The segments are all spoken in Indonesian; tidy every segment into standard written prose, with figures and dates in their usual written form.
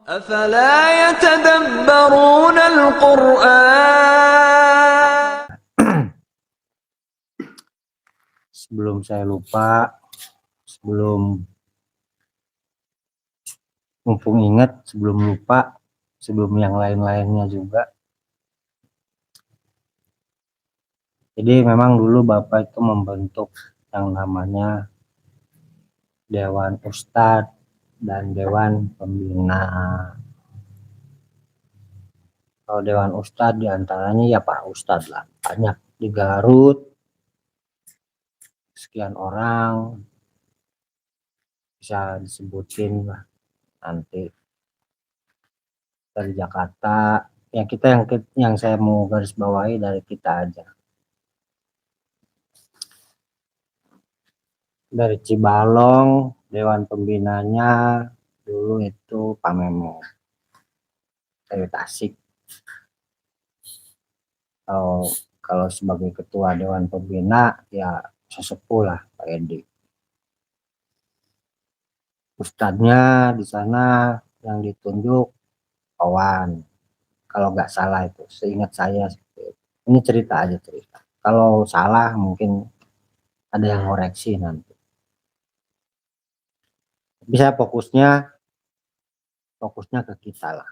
أفلا يتدبرون القرآن. Sebelum saya lupa, sebelum mumpung ingat, sebelum lupa, sebelum yang lain-lainnya juga. Jadi memang dulu Bapak itu membentuk yang namanya Dewan Ustadz dan Dewan Pembina. Kalau Dewan Ustadz diantaranya ya Pak Ustadz lah, banyak di Garut, sekian orang, bisa disebutin lah nanti. Dari Jakarta, ya kita yang saya mau garis bawahi dari kita aja. Dari Cibalong, Dewan Pembinanya dulu itu Pak Memo dari Tasik. Kalau sebagai ketua Dewan Pembina ya sesepuh lah Pak Edi. Ustadznya di sana yang ditunjuk Kawan, kalau nggak salah itu, seingat saya. Ini cerita aja cerita. Kalau salah mungkin ada yang koreksi nanti. Bisa fokusnya ke kita lah.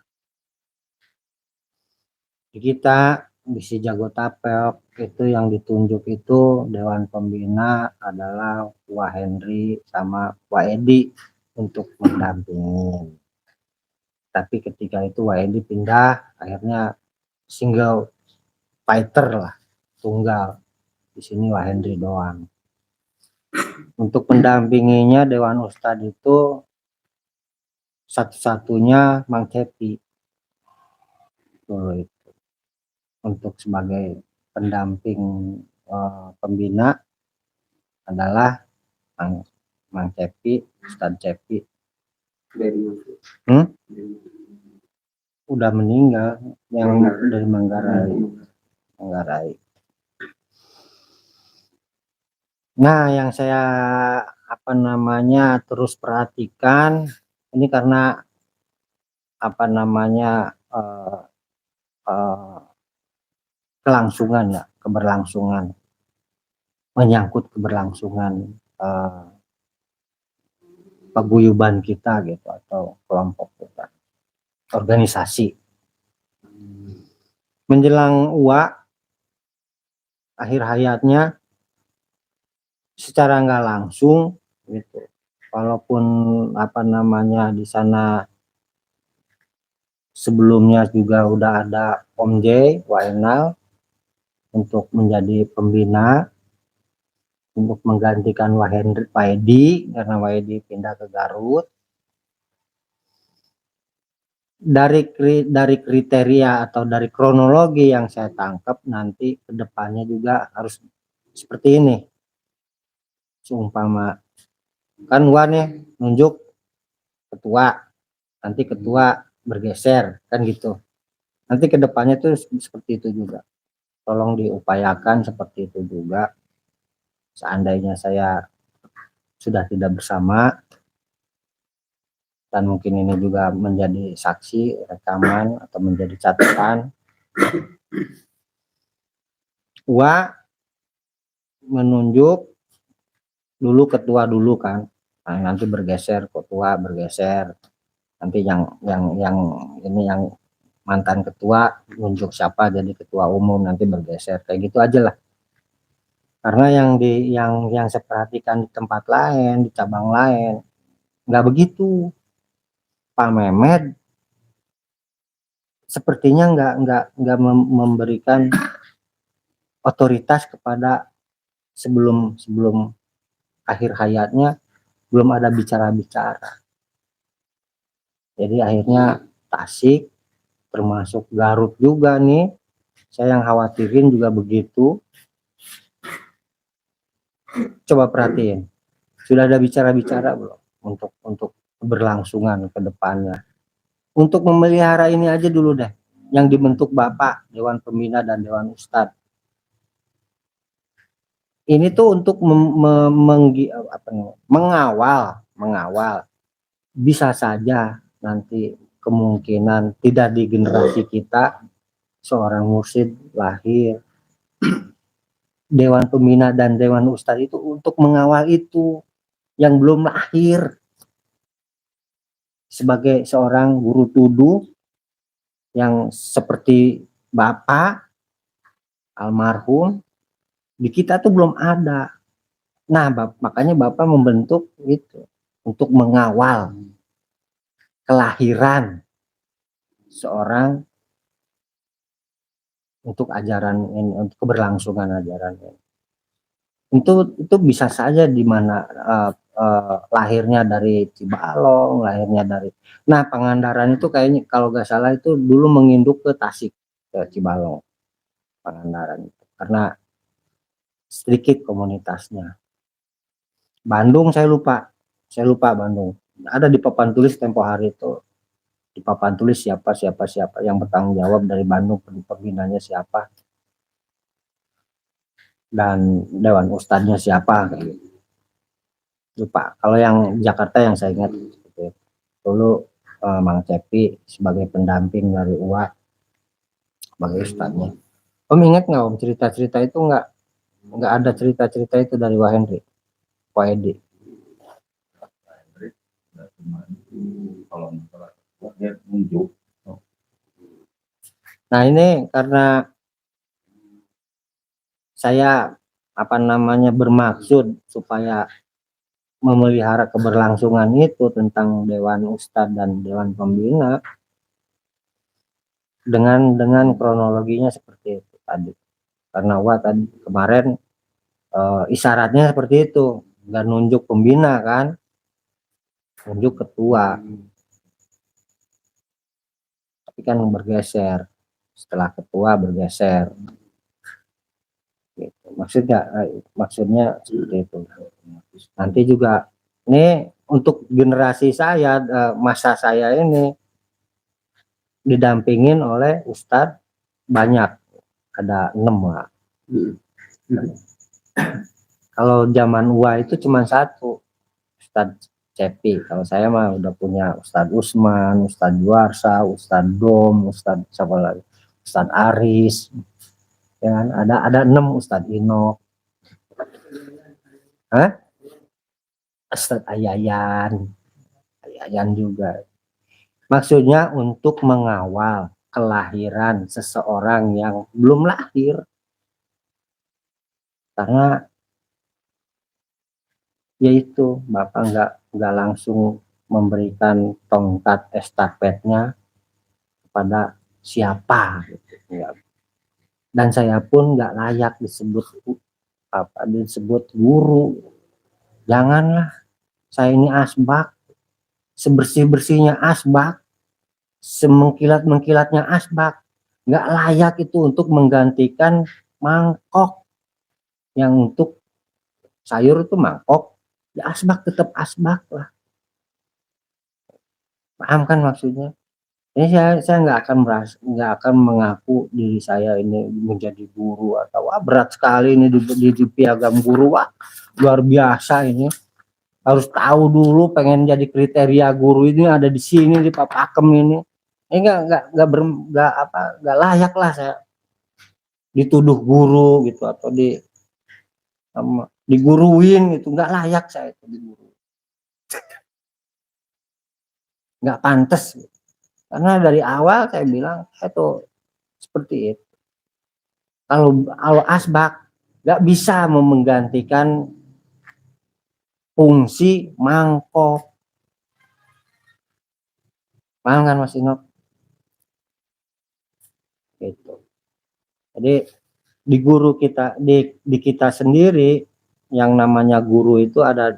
Di kita di si Jagotapek itu yang ditunjuk itu Dewan Pembina adalah Wah Henry sama Wah Edi untuk mendampingi. Tapi ketika itu Wah Edi pindah, akhirnya single fighter lah, tunggal. Di sini Wah Henry doang. Untuk pendampinginya Dewan Ustadz itu satu-satunya Mang Cepi dulu itu. Untuk sebagai pendamping pembina adalah Mang Cepi, Ustadz Cepi. Udah meninggal yang dari Manggarai. Nah, yang saya terus perhatikan ini karena kelangsungan ya, menyangkut keberlangsungan paguyuban kita gitu atau kelompok kita, organisasi. Menjelang akhir hayatnya secara nggak langsung gitu, walaupun di sana sebelumnya juga udah ada Om J Wainal untuk menjadi pembina untuk menggantikan Pak Edi karena Pak Edi pindah ke Garut. Dari kriteria atau dari kronologi yang saya tangkap, nanti kedepannya juga harus seperti ini. Seumpama kan nih nunjuk ketua, nanti ketua bergeser kan gitu. Nanti kedepannya tuh seperti itu juga. Tolong diupayakan seperti itu juga. Seandainya saya sudah tidak bersama, dan mungkin ini juga menjadi saksi rekaman atau menjadi catatan, menunjuk dulu ketua dulu kan, nah, nanti bergeser ketua bergeser, nanti yang mantan ketua nunjuk siapa jadi ketua umum, nanti bergeser kayak gitu aja lah. Karena yang saya perhatikan di tempat lain, di cabang lain nggak begitu. Pak Mehmet sepertinya nggak memberikan otoritas kepada sebelum akhir hayatnya, belum ada bicara-bicara. Jadi akhirnya Tasik termasuk Garut juga nih, saya yang khawatirin juga begitu. Coba perhatiin, sudah ada bicara-bicara belum untuk keberlangsungan ke depannya, untuk memelihara ini aja dulu deh yang dibentuk Bapak Dewan Pembina dan Dewan Ustadz. Ini tuh untuk mengawal. Bisa saja nanti kemungkinan tidak di generasi kita seorang mursyid lahir. Dewan pembina dan dewan ustadz itu untuk mengawal itu yang belum lahir. Sebagai seorang guru tuduh yang seperti Bapak almarhum, di kita tuh belum ada. Nah, makanya Bapak membentuk itu untuk mengawal kelahiran seorang untuk ajaran ini, untuk keberlangsungan ajaran ini. Itu bisa saja di mana lahirnya dari Cibalong, lahirnya dari. Nah, Pangandaran itu kayaknya kalau nggak salah itu dulu menginduk ke Tasik, ke Cibalong, Pangandaran itu karena sedikit komunitasnya. Bandung saya lupa Bandung. Ada di papan tulis tempo hari itu, di papan tulis siapa yang bertanggung jawab dari Bandung, pembinanya siapa dan dewan ustadznya siapa kayak gitu. Lupa. Kalau yang Jakarta yang saya ingat gitu. Dulu Mang Cepi sebagai pendamping dari UA sebagai ustadznya. Om ingat nggak Om cerita-cerita itu nggak ada cerita-cerita itu dari Wah Henry, Wah Edi. Kalau masalah dia nunjuk. Nah ini karena saya bermaksud supaya memelihara keberlangsungan itu tentang Dewan Ustadz dan Dewan Pembina dengan kronologinya seperti itu tadi. Karena tadi kemarin isyaratnya seperti itu, nggak nunjuk pembina kan, nunjuk ketua. Tapi kan bergeser setelah ketua bergeser. Gitu. Maksudnya seperti itu. Nanti juga ini untuk generasi saya, masa saya ini didampingin oleh ustadz banyak, ada 6 lah. Kalau zaman UA itu cuma 1, Ustadz Cepi. Kalau saya mah udah punya Ustadz Usman, Ustadz Juarsa, Ustadz Dom, Ustadz siapa lagi, Ustadz Aris, ya kan? Ada 6 Ustadz Ino, Ustadz Ayayan juga. Maksudnya untuk mengawal kelahiran seseorang yang belum lahir, karena yaitu Bapak nggak langsung memberikan tongkat estafetnya kepada siapa gitu. Dan saya pun nggak layak disebut guru. Janganlah, saya ini asbak, sebersih-bersihnya asbak, semengkilat-mengkilatnya asbak, nggak layak itu untuk menggantikan mangkok yang untuk sayur itu mangkok, ya asbak tetap asbak lah. Paham kan maksudnya? Ini saya nggak akan mengaku diri saya ini menjadi guru atau berat sekali ini di piagam guru, luar biasa ini. Harus tahu dulu pengen jadi kriteria guru ini ada di sini di Papakem ini. Ini nggak layak lah saya dituduh guru gitu atau diguruin gitu, nggak layak saya itu diguru, nggak pantas gitu. Karena dari awal saya bilang itu seperti itu. Kalau asbak nggak bisa menggantikan fungsi mangkok. Paham kan Mas Ino? Gitu. Jadi di guru kita, di kita sendiri yang namanya guru itu ada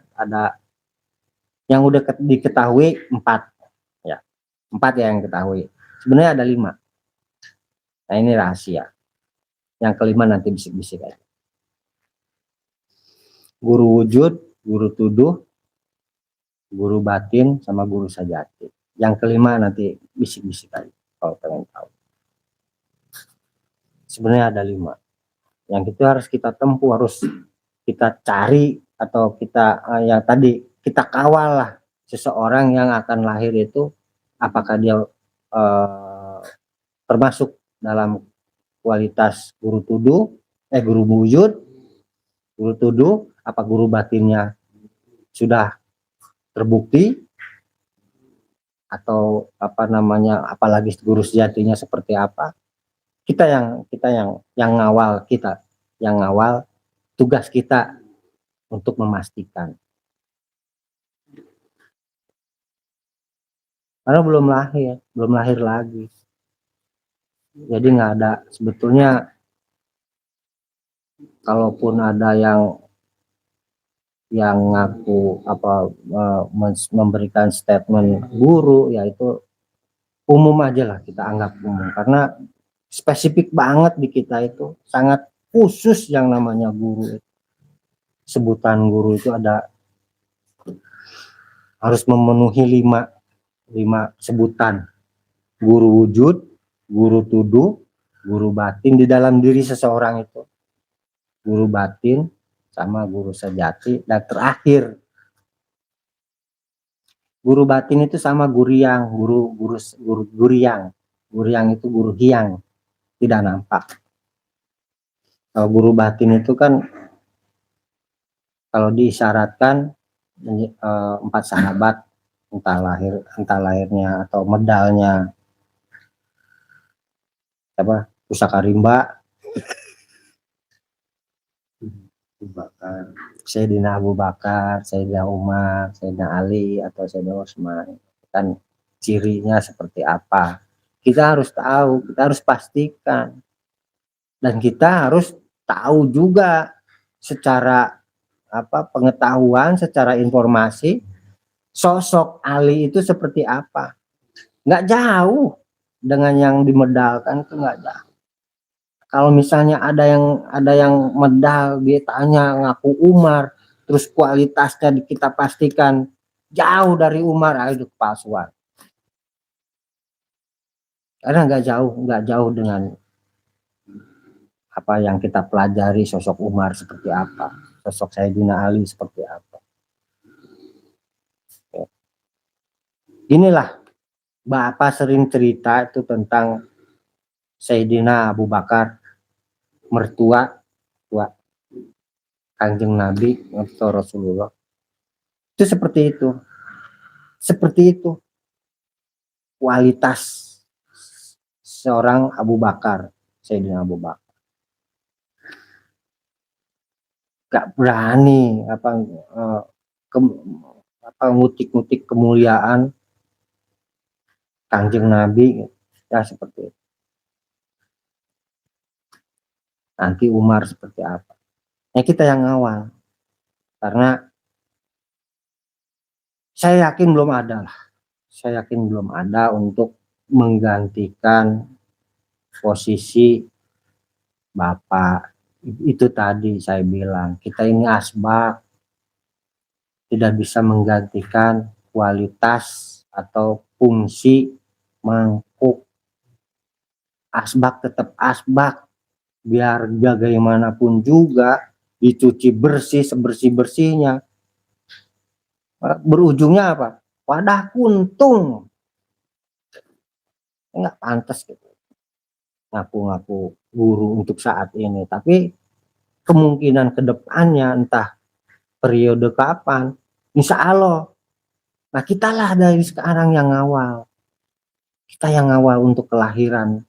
yang udah diketahui 4 ya, 4 ya yang ketahui. Sebenarnya ada 5. Nah ini rahasia. Yang kelima nanti bisik-bisik aja. Guru wujud, guru tuduh, guru batin, sama guru sajati. Yang kelima nanti bisik-bisik aja kalau pengen tahu. Sebenarnya ada 5. Yang itu harus kita tempuh, harus kita cari atau kita yang tadi kita kawal lah seseorang yang akan lahir itu, apakah dia termasuk dalam kualitas guru tuduh, guru wujud, guru tuduh, apa guru batinnya sudah terbukti, atau apa namanya, apalagi guru sejatinya seperti apa. Kita yang ngawal, tugas kita untuk memastikan. Karena belum lahir lagi. Jadi nggak ada sebetulnya, kalaupun ada yang ngaku apa memberikan statement guru, yaitu umum aja lah, kita anggap umum, karena spesifik banget di kita itu, sangat khusus yang namanya guru. Sebutan guru itu harus memenuhi lima sebutan: guru wujud, guru tuduh, guru batin di dalam diri seseorang itu, guru batin, sama guru sejati, dan terakhir guru batin itu sama guriang, guriang itu guru hiang, tidak nampak. Kalau guru batin itu kan kalau diisyaratkan 4 sahabat, entah lahirnya atau medalnya apa, Pusaka Rimba, Sayyidina Abu Bakar, Sayyidina Umar, Sayyidina Ali, atau Sayyidina Utsman. Kan cirinya seperti apa? Kita harus tahu, kita harus pastikan. Dan kita harus tahu juga secara pengetahuan, secara informasi, sosok Ali itu seperti apa. Nggak jauh dengan yang dimedalkan, itu nggak jauh. Kalau misalnya ada yang medal, dia tanya ngaku Umar, terus kualitasnya kita pastikan jauh dari Umar, itu kepalsuan. Karena nggak jauh dengan apa yang kita pelajari, sosok Umar seperti apa, sosok Sayyidina Ali seperti apa. Inilah Bapak sering cerita itu tentang Sayyidina Abu Bakar, mertua Kanjeng Nabi atau Rasulullah. Itu seperti itu kualitas seorang Abu Bakar, Sayyidina Abu Bakar. Gak berani ngutik-ngutik kemuliaan Kanjeng Nabi, ya seperti itu. Nanti Umar seperti apa? Ya kita yang ngawal, karena saya yakin belum ada untuk menggantikan posisi Bapak. Itu tadi saya bilang, kita ini asbak, tidak bisa menggantikan kualitas atau fungsi mangkuk. Asbak tetap asbak, biar bagaimanapun juga dicuci bersih sebersih-bersihnya, berujungnya apa? Wadah kuntung. Nggak pantas gitu ngaku-ngaku guru untuk saat ini, tapi kemungkinan kedepannya entah periode kapan, insya Allah. Nah, kitalah dari sekarang yang ngawal, kita yang ngawal untuk kelahiran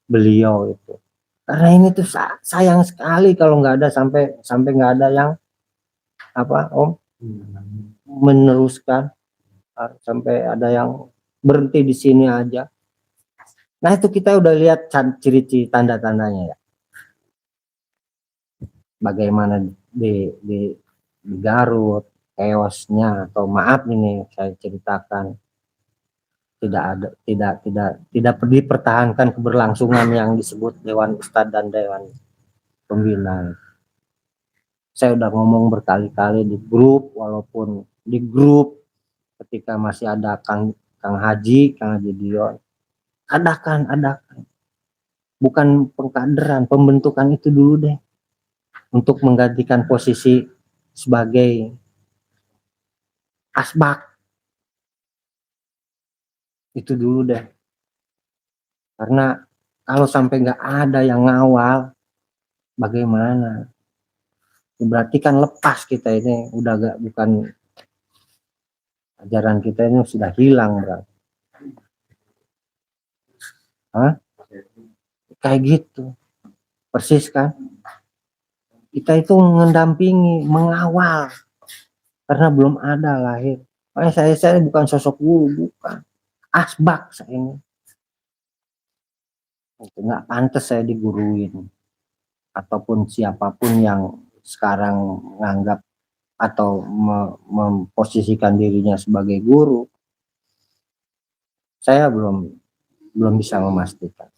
beliau itu. Karena ini tuh sayang sekali kalau nggak ada sampai nggak ada yang meneruskan, sampai ada yang berhenti di sini aja. Nah, itu kita udah lihat ciri-ciri tanda-tandanya ya. Bagaimana di Garut, chaosnya, atau maaf ini saya ceritakan, tidak dipertahankan keberlangsungan yang disebut Dewan Ustadz dan Dewan Pembina. Saya udah ngomong berkali-kali di grup, walaupun di grup ketika masih ada Kang Haji Dion, adakan bukan pengkaderan, pembentukan itu dulu deh, untuk menggantikan posisi sebagai asbak itu dulu deh. Karena kalau sampai nggak ada yang ngawal, bagaimana? Berarti kan lepas kita ini, udah gak, bukan ajaran kita ini sudah hilang berarti. Hah? Kayak gitu, persis kan? Kita itu mendampingi, mengawal, karena belum ada lahir. Makanya saya bukan sosok guru, bukan. Asbak saya ini. Itu nggak pantas saya diguruin. Ataupun siapapun yang sekarang menganggap atau memposisikan dirinya sebagai guru, saya belum bisa memastikan.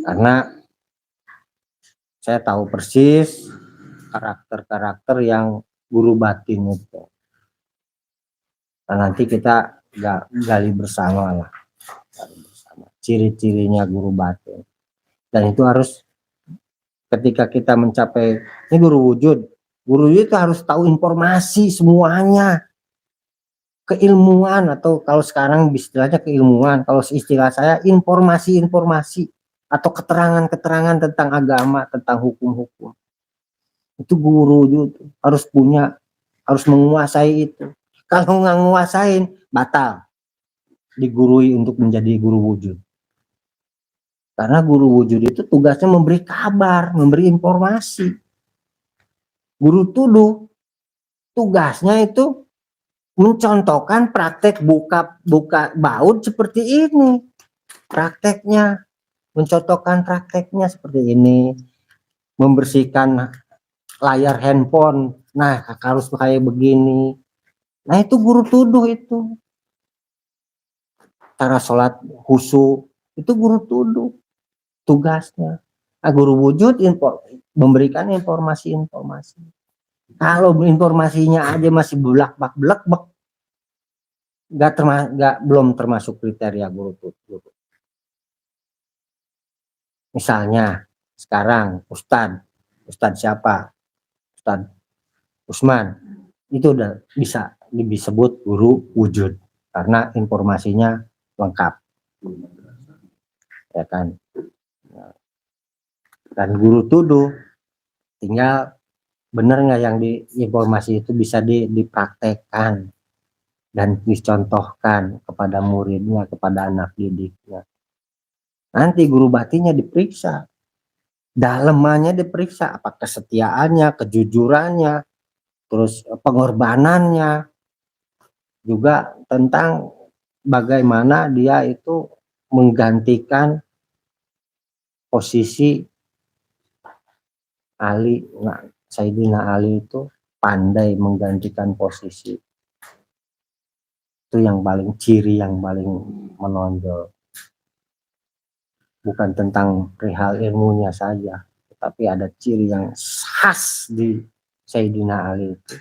Karena saya tahu persis karakter-karakter yang guru batin itu. Nah, nanti kita gali bersama lah, ciri-cirinya guru batin. Dan itu harus, ketika kita mencapai ini guru wujud itu harus tahu informasi semuanya, keilmuan, atau kalau sekarang istilahnya keilmuan, kalau istilah saya informasi-informasi atau keterangan-keterangan tentang agama, tentang hukum-hukum. Itu guru wujud harus punya, harus menguasai itu. Kalau nggak nguasain, batal digurui untuk menjadi guru wujud. Karena guru wujud itu tugasnya memberi kabar, memberi informasi. Guru tuduh tugasnya itu mencontohkan praktek buka baut seperti ini. Prakteknya, mencontohkan prakteknya seperti ini. Membersihkan layar handphone, nah harus kayak begini. Nah itu guru tuduh itu. Cara sholat khusyuk, itu guru tuduh. Tugasnya. Nah, guru wujud memberikan informasi-informasi. Kalau informasinya aja masih belak-bak, belum termasuk kriteria guru tuduh. Misalnya sekarang Ustadz siapa? Ustadz Usman, itu udah bisa disebut guru wujud karena informasinya lengkap, ya kan? Dan guru tuduh tinggal benar nggak yang informasi itu bisa dipraktekkan dan dicontohkan kepada muridnya, kepada anak didiknya. Nanti guru batinnya diperiksa, dalemannya diperiksa, apa kesetiaannya, kejujurannya, terus pengorbanannya, juga tentang bagaimana dia itu menggantikan posisi Ali. Nah, Sayyidina Ali itu pandai menggantikan posisi. Itu yang paling ciri, yang paling menonjol. Bukan tentang perihal ilmunya saja, tetapi ada ciri yang khas di Sayyidina Ali itu.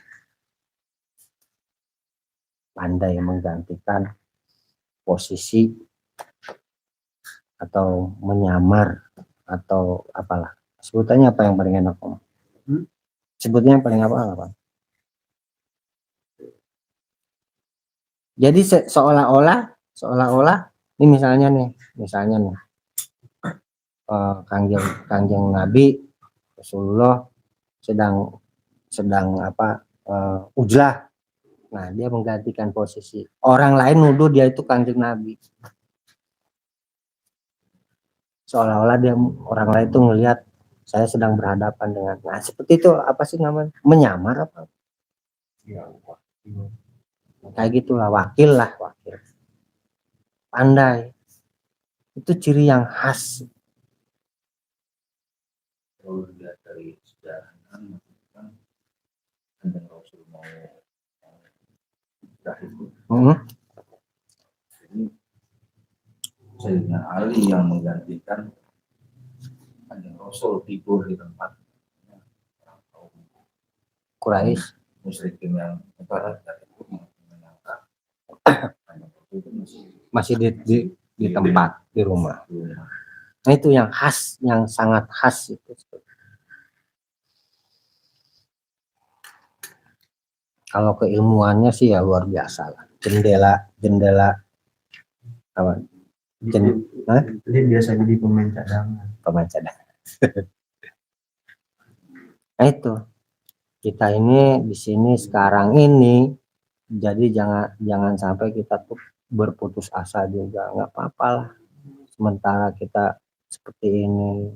Pandai menggantikan posisi atau menyamar atau apalah. Sebutannya apa yang paling enak, Om? Sebutnya yang paling apa? Jadi seolah-olah ini misalnya nih Kangjeng Nabi Rasulullah sedang ujlah. Nah, dia menggantikan posisi. Orang lain nuduh dia itu Kangjeng Nabi. Seolah-olah orang lain itu melihat saya sedang berhadapan dengan. Nah, seperti itu, apa sih namanya? Menyamar apa? Ya, kayak gitulah, wakil. Pandai. Itu ciri yang khas. Kalau dilihat dari sejarah kan Rasul mau berakhir. Jadi Sayyidina Ali yang menggantikan Kanjeng Rasul tidur di tempat Quraisy, musyrikin yang barat dan itu menyangka masih di tempat, di rumah. Nah, itu yang khas, yang sangat khas itu. Kalau keilmuannya sih ya luar biasa lah. Jendela apa? Dia biasa jadi pemain cadangan. Pemain cadangan. Nah itu kita ini di sini sekarang ini, jadi jangan sampai kita tuh berputus asa juga, nggak apa-apa lah. Sementara kita seperti ini,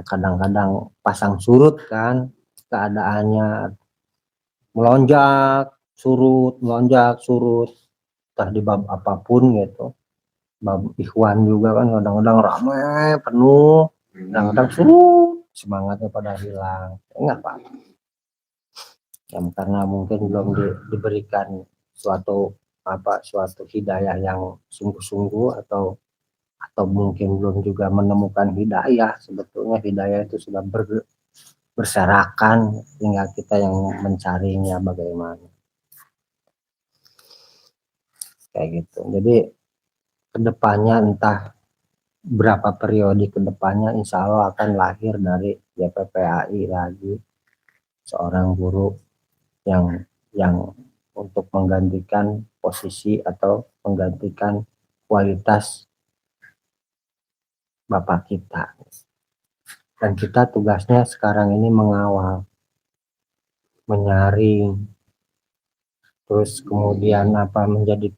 kadang-kadang pasang surut kan, keadaannya melonjak surut, entah di bab apapun gitu. Bab ikhwan juga kan kadang-kadang ramai penuh, kadang-kadang surut, semangatnya pada hilang. Enggak apa-apa. Ya, karena mungkin belum diberikan suatu hidayah yang sungguh-sungguh, atau mungkin belum juga menemukan hidayah. Sebetulnya hidayah itu sudah berserakan, tinggal kita yang mencarinya bagaimana, kayak gitu. Jadi kedepannya entah berapa periode kedepannya, insya Allah akan lahir dari YPPAI lagi seorang guru yang untuk menggantikan posisi atau menggantikan kualitas bapak kita. Dan kita tugasnya sekarang ini mengawal, menyaring, terus kemudian menjadi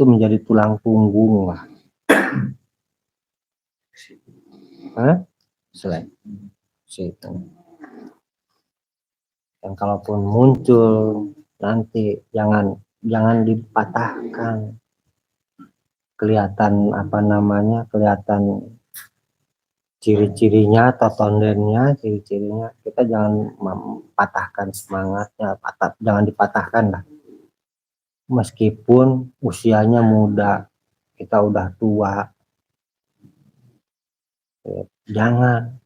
menjadi tulang punggung lah. Situ. Dan kalaupun muncul nanti jangan dipatahkan. Kelihatan kelihatan ciri-cirinya atau tondennya, ciri-cirinya, kita jangan mematahkan semangatnya, jangan dipatahkan lah. Meskipun usianya muda, kita udah tua, jangan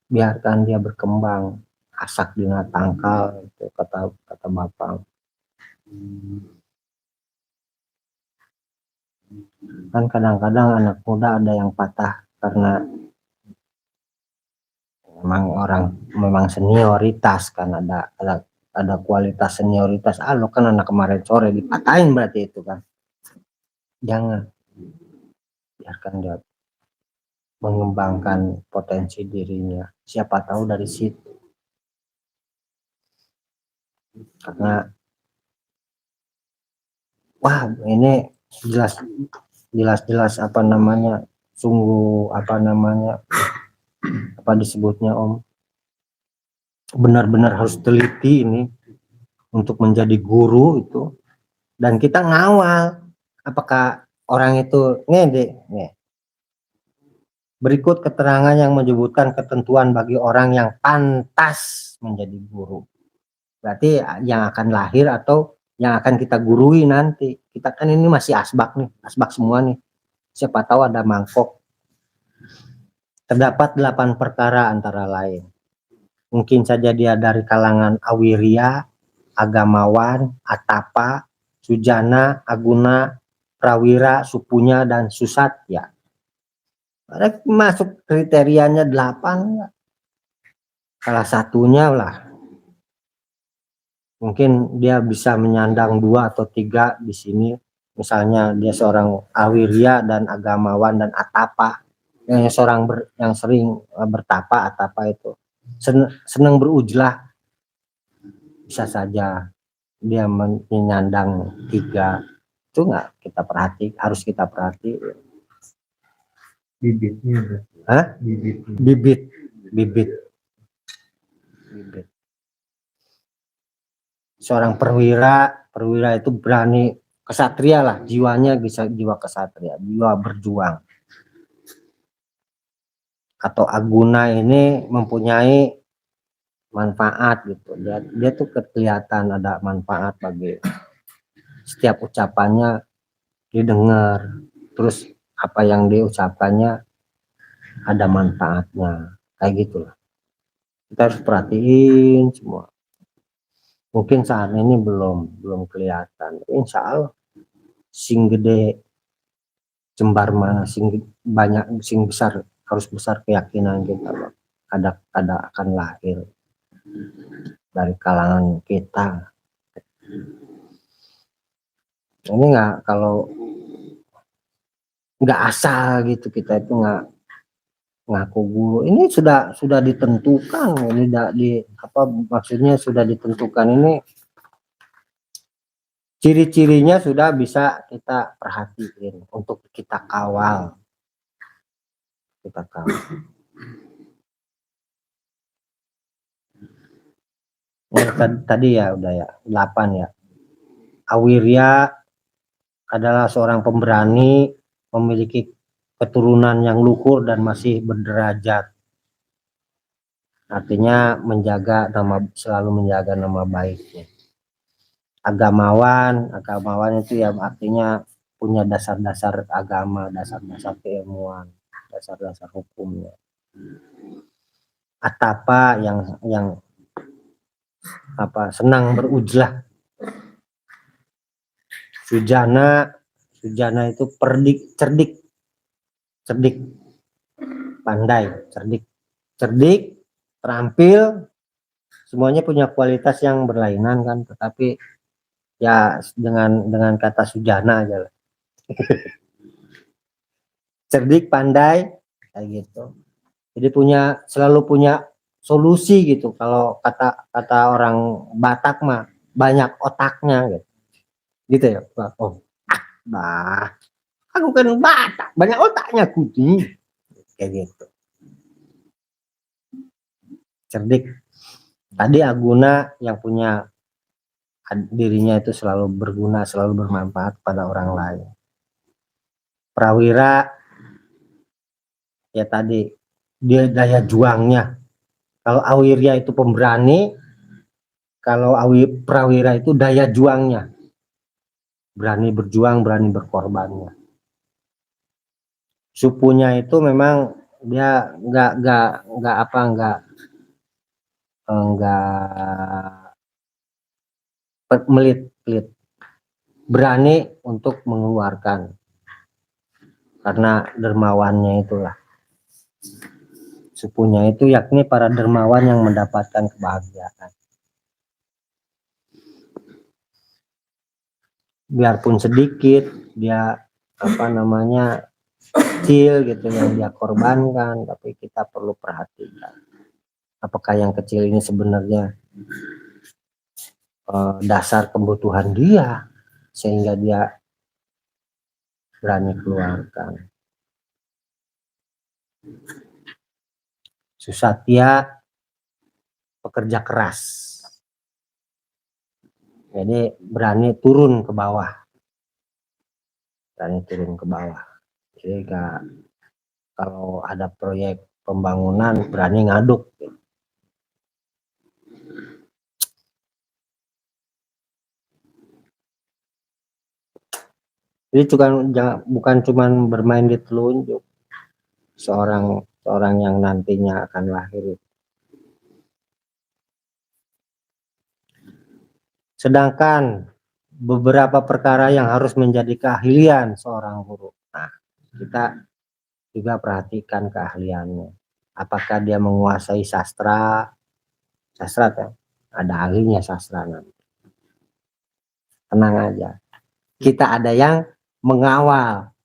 biarkan dia berkembang, asak dina tangkal, itu kata bapak. Kan kadang-kadang anak muda ada yang patah karena memang senioritas kan, ada kualitas senioritas. Lo kan anak kemarin sore dipatahin, berarti itu kan. Jangan, biarkan dia mengembangkan potensi dirinya, siapa tahu dari situ. Karena wah, ini jelas sungguh disebutnya Om, benar-benar harus teliti ini untuk menjadi guru itu. Dan kita ngawal apakah orang itu ngede. Berikut keterangan yang menyebutkan ketentuan bagi orang yang pantas menjadi guru. Berarti yang akan lahir atau yang akan kita gurui nanti. Kita kan ini masih asbak semua nih. Siapa tahu ada mangkok. Terdapat 8 perkara antara lain. Mungkin saja dia dari kalangan Awiria, agamawan, atapa, sujana, aguna, prawira, supunya, dan susatya. Ada masuk kriterianya 8. Salah satunya lah. Mungkin dia bisa menyandang 2 atau 3 di sini. Misalnya dia seorang Awiria dan agamawan dan atapa. Yang sering bertapa, atapa itu senang berujlah, bisa saja dia menyandang 3. Itu harus kita perhati. Bibitnya. Bibit. Seorang perwira itu berani, kesatria lah, jiwanya bisa jiwa kesatria, jiwa berjuang. Atau aguna ini mempunyai manfaat gitu. Dia tuh kelihatan ada manfaat bagi setiap ucapannya didengar. Terus apa yang diucapkannya ada manfaatnya, kayak gitulah. Kita harus perhatiin semua. Mungkin saat ini belum kelihatan. Insya Allah sing gede jembar mana, sing banyak, sing besar, harus besar keyakinan kita ada akan lahir dari kalangan kita. Ini kalau nggak asal gitu, kita itu nggak ngaku guru. Ini sudah ditentukan, ini apa maksudnya sudah ditentukan, ini ciri-cirinya sudah bisa kita perhatiin untuk kita kawal. Tadi ya udah ya 8 ya. Awirya adalah seorang pemberani, memiliki keturunan yang luhur dan masih berderajat. Artinya selalu menjaga nama baiknya. Agamawan itu ya artinya punya dasar-dasar agama, dasar-dasar keilmuan, dasar-dasar hukumnya. Atapa yang senang berujlah. Sujana itu cerdik, pandai, cerdik, terampil, semuanya punya kualitas yang berlainan kan, tetapi ya dengan kata sujana aja lah. Cerdik, pandai, kayak gitu. Jadi selalu punya solusi gitu. Kalau kata orang Batak mah banyak otaknya gitu. Gitu ya. Oh, aku kan Batak, banyak otaknya kucing. Kayak gitu. Cerdik. Tadi Aguna yang punya dirinya itu selalu berguna, selalu bermanfaat pada orang lain. Prawira ya tadi dia daya juangnya. Kalau Awirya itu pemberani, kalau Prawira itu daya juangnya, berani berjuang, berani berkorbannya. Supunya itu memang dia nggak melit-melit, berani untuk mengeluarkan karena dermawannya itulah. Supunya itu yakni para dermawan yang mendapatkan kebahagiaan. Biarpun sedikit dia kecil gitu yang dia korbankan, tapi kita perlu perhatikan apakah yang kecil ini sebenarnya dasar kebutuhan dia sehingga dia berani keluarkan. Susatya pekerja keras, jadi berani turun ke bawah, jadi kalau ada proyek pembangunan berani ngaduk. Jadi bukan cuma bermain di telunjuk seorang yang nantinya akan lahir. Sedangkan beberapa perkara yang harus menjadi keahlian seorang guru. Nah, kita juga perhatikan keahliannya. Apakah dia menguasai sastra kan? Ada ahlinya sastra nanti. Tenang aja. Kita ada yang mengawal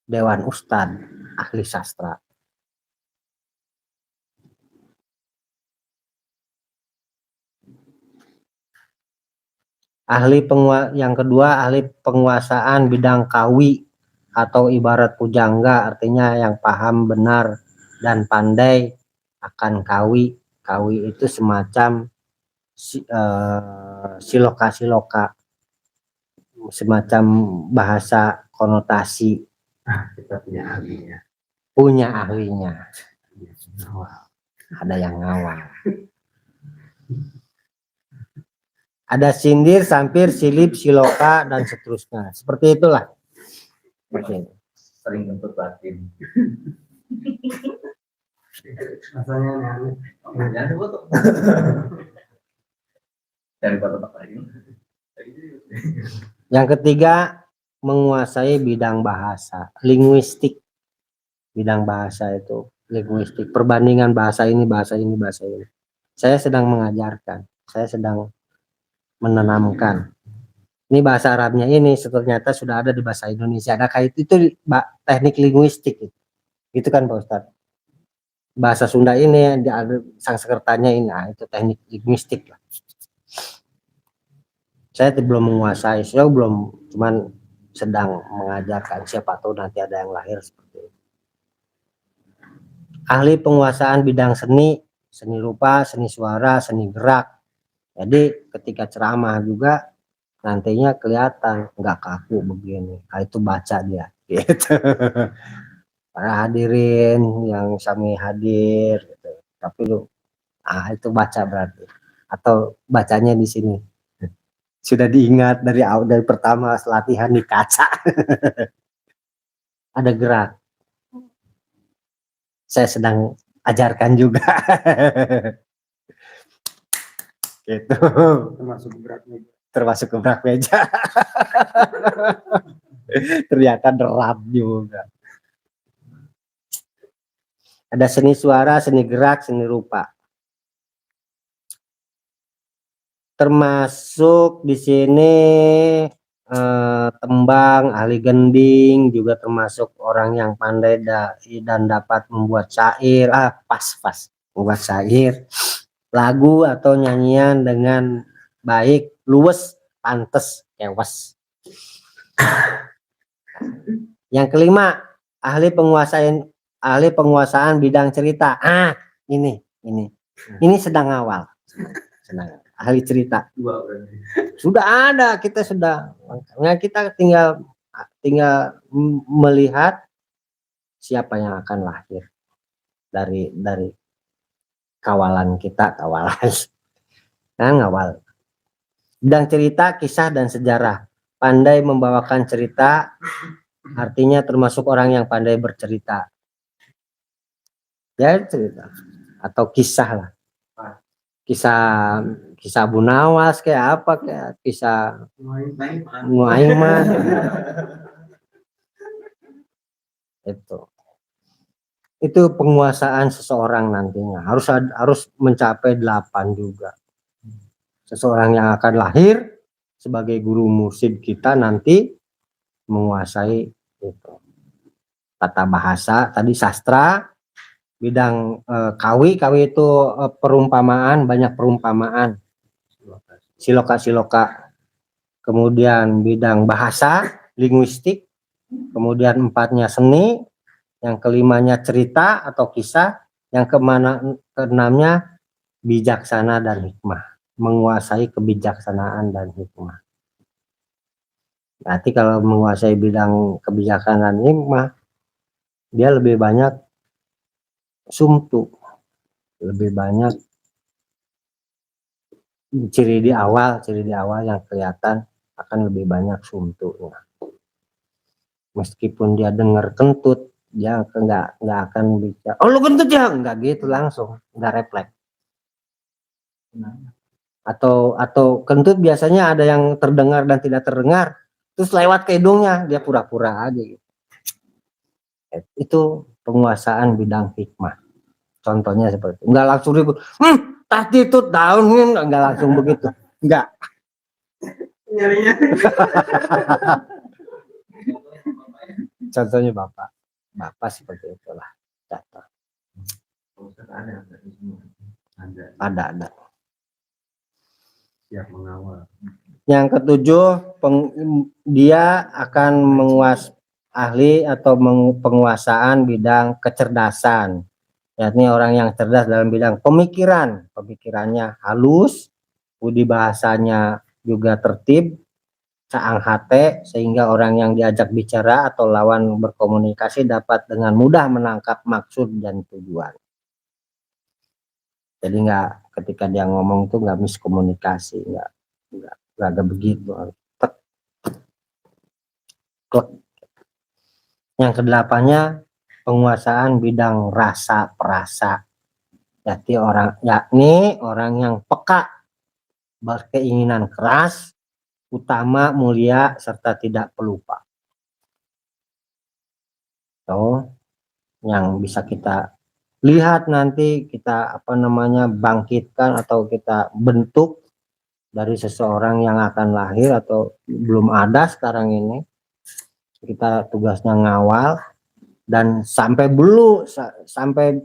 Dewan Ustadz, ahli sastra. Yang kedua, ahli penguasaan bidang kawi atau ibarat pujangga, artinya yang paham benar dan pandai akan kawi. Kawi itu semacam siloka, semacam bahasa konotasi. Kita punya ahlinya. Ada yang ngawal. Ada sindir, sampir, silip, siloka, dan seterusnya. Seperti itulah. Sering untuk batin. Yang ketiga, menguasai bidang bahasa, linguistik. Bidang bahasa itu linguistik, perbandingan bahasa ini. Saya sedang mengajarkan, saya sedang menanamkan Ini bahasa Arabnya ini ternyata sudah ada di bahasa Indonesia. Ada kait itu teknik linguistik gitu kan Pak Ustadz. Bahasa Sunda ini ada Sanskertanya ini, nah, itu teknik linguistik lah. Saya belum menguasai, saya belum, cuman sedang mengajarkan, siapa tahu nanti ada yang lahir seperti itu. Ahli penguasaan bidang seni, seni rupa, seni suara, seni gerak. Jadi ketika ceramah juga nantinya kelihatan nggak kaku begini. Nah, itu baca dia gitu. Para hadirin yang kami hadir gitu. Tapi lu itu baca berarti, atau bacanya di sini sudah diingat dari awal, dari pertama latihan di kaca. Ada gerak, saya sedang ajarkan juga. Gitu, termasuk gebrak meja. Ternyata derap juga. Ada seni suara, seni gerak, seni rupa. Termasuk di sini tembang, ahli gending, juga termasuk orang yang pandai dan dapat membuat syair. Pas membuat syair, lagu atau nyanyian dengan baik, luwes, pantes, kewas. Yang kelima, ahli penguasaan bidang cerita. Ini sedang awal. Ahli cerita sudah ada, kita tinggal melihat siapa yang akan lahir dari kawalan kita, ngawal bidang cerita, kisah dan sejarah. Pandai membawakan cerita, artinya termasuk orang yang pandai bercerita, ya, cerita atau kisah lah, kisah Abu Nawas kayak apa, kayak kisah Nuaiman. Itu penguasaan seseorang nantinya harus mencapai 8 juga. Seseorang yang akan lahir sebagai guru mursyid kita nanti menguasai itu tata bahasa, tadi sastra, bidang kawi itu perumpamaan, banyak perumpamaan, siloka, kemudian bidang bahasa, linguistik, kemudian 4-nya seni, yang kelimanya cerita atau kisah, yang keenamnya bijaksana dan hikmah, menguasai kebijaksanaan dan hikmah. Berarti kalau menguasai bidang kebijaksanaan dan hikmah, dia lebih banyak sumtu, lebih banyak ciri di awal yang kelihatan akan lebih banyak sumtunya. Meskipun dia dengar kentut, dia nggak akan bicara, oh lu kentut ya, nggak gitu langsung, nggak refleks. Atau kentut biasanya ada yang terdengar dan tidak terdengar, terus lewat ke hidungnya, dia pura-pura aja gitu. Itu penguasaan bidang hikmah. Contohnya seperti itu. Nggak langsung ribut, tadi itu daun, nggak langsung begitu, nggak. Nyarinya. Contohnya bapak seperti itulah. Ada. Siap mengawal. Yang ketujuh, dia akan ahli atau penguasaan bidang kecerdasan. Yakni orang yang cerdas dalam bidang pemikirannya halus, budi bahasanya juga tertib, caang hate, sehingga orang yang diajak bicara atau lawan berkomunikasi dapat dengan mudah menangkap maksud dan tujuan. Jadi ketika dia ngomong itu nggak miskomunikasi, nggak ada begitu. Yang kedelapannya, penguasaan bidang rasa perasa, yakni orang yang peka, berkeinginan keras, utama, mulia, serta tidak pelupa. Yang bisa kita lihat nanti, kita bangkitkan atau kita bentuk dari seseorang yang akan lahir atau belum ada sekarang ini. Kita tugasnya ngawal dan sampai sampai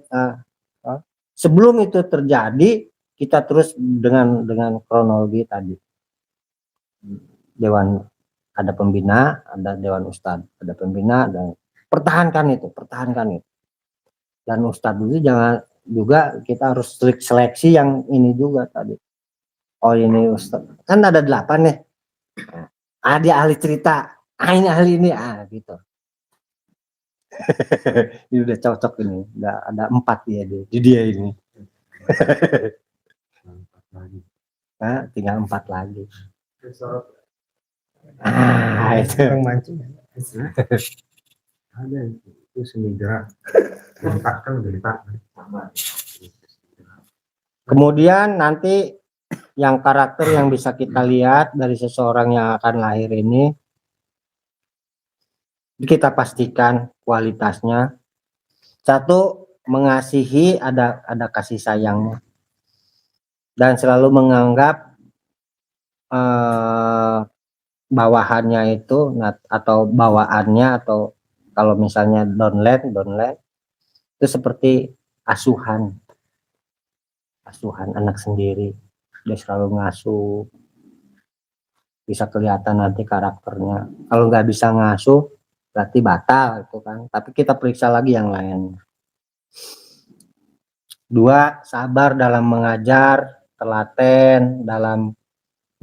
sebelum itu terjadi kita terus dengan kronologi tadi. Dewan ada pembina, ada dewan ustadz, ada pembina, dan pertahankan itu. Dan ustadz itu jangan juga kita harus seleksi yang ini juga tadi. Oh ini ustadz, kan ada 8 nih. Dia ahli cerita, ini ahli ini, gitu. Ini udah cocok ini, udah ada 4 dia di dia ini. Tinggal 4 lagi. Itu Yang mancing ada itu seni gerak kan dari Pak. Kemudian nanti yang karakter yang bisa kita lihat dari seseorang yang akan lahir ini, kita pastikan kualitasnya. 1, mengasihi, ada kasih sayangnya, dan selalu menganggap bawahannya itu atau bawaannya, atau kalau misalnya downline itu seperti asuhan anak sendiri. Dia selalu ngasuh, bisa kelihatan nanti karakternya. Kalau nggak bisa ngasuh berarti batal itu kan, tapi kita periksa lagi yang lain. 2, sabar dalam mengajar, telaten dalam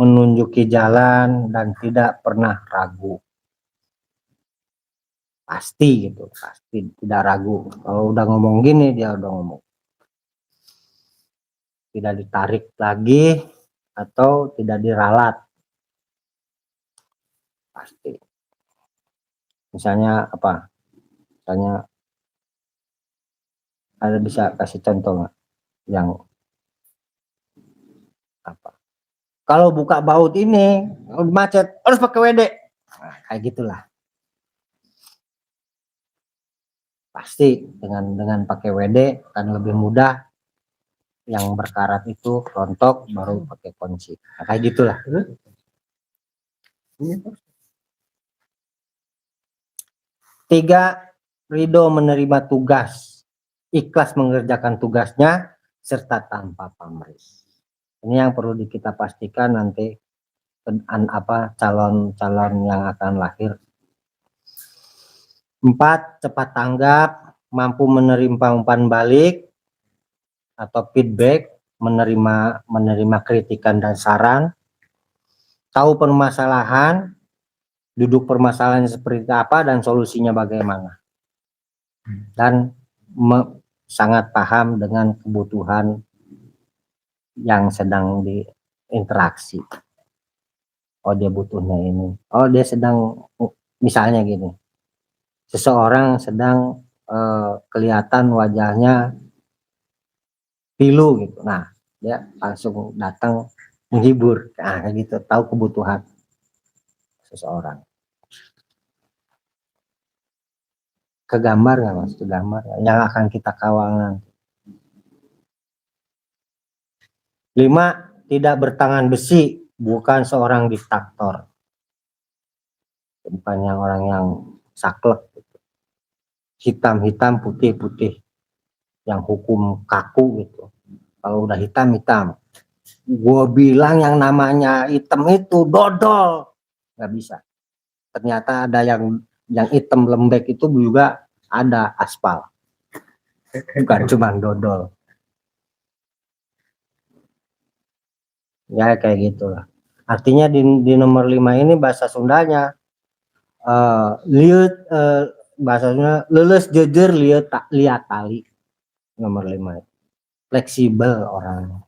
menunjuki jalan, dan tidak pernah ragu. Pasti gitu, pasti tidak ragu. Kalau udah ngomong gini, dia udah ngomong. Tidak ditarik lagi atau tidak diralat. Pasti. Misalnya apa? Misalnya ada bisa kasih contoh nggak? Yang apa? Kalau buka baut ini macet, harus pakai WD. Nah, kayak gitulah. Pasti dengan pakai WD akan lebih mudah. Yang berkarat itu rontok baru pakai kunci. Nah, kayak gitulah. 3, ridho menerima tugas, ikhlas mengerjakan tugasnya, serta tanpa pamrih. Ini yang perlu kita pastikan nanti calon yang akan lahir. 4, cepat tanggap, mampu menerima umpan balik atau feedback, menerima kritikan dan saran, tahu permasalahan, duduk permasalahan seperti apa dan solusinya bagaimana, dan sangat paham dengan kebutuhan yang sedang diinteraksi. Oh dia butuhnya ini, oh dia sedang, misalnya gini, seseorang sedang kelihatan wajahnya pilu gitu, nah dia langsung datang menghibur, nah kayak gitu, tahu kebutuhan seseorang. Kegambar nggak mas? Kegambar yang akan kita kawal nanti. 5, tidak bertangan besi, bukan seorang diktator, bukan yang orang yang saklek, hitam putih, yang hukum kaku gitu. Kalau udah hitam, gue bilang yang namanya hitam itu dodol, nggak bisa. Ternyata ada yang hitam lembek itu juga ada aspal, bukan cuma dodol. Ya kayak gitulah. Artinya di nomor 5 ini bahasa Sundanya bahasanya lulus jujur lihat tali. Nomor 5 fleksibel orang.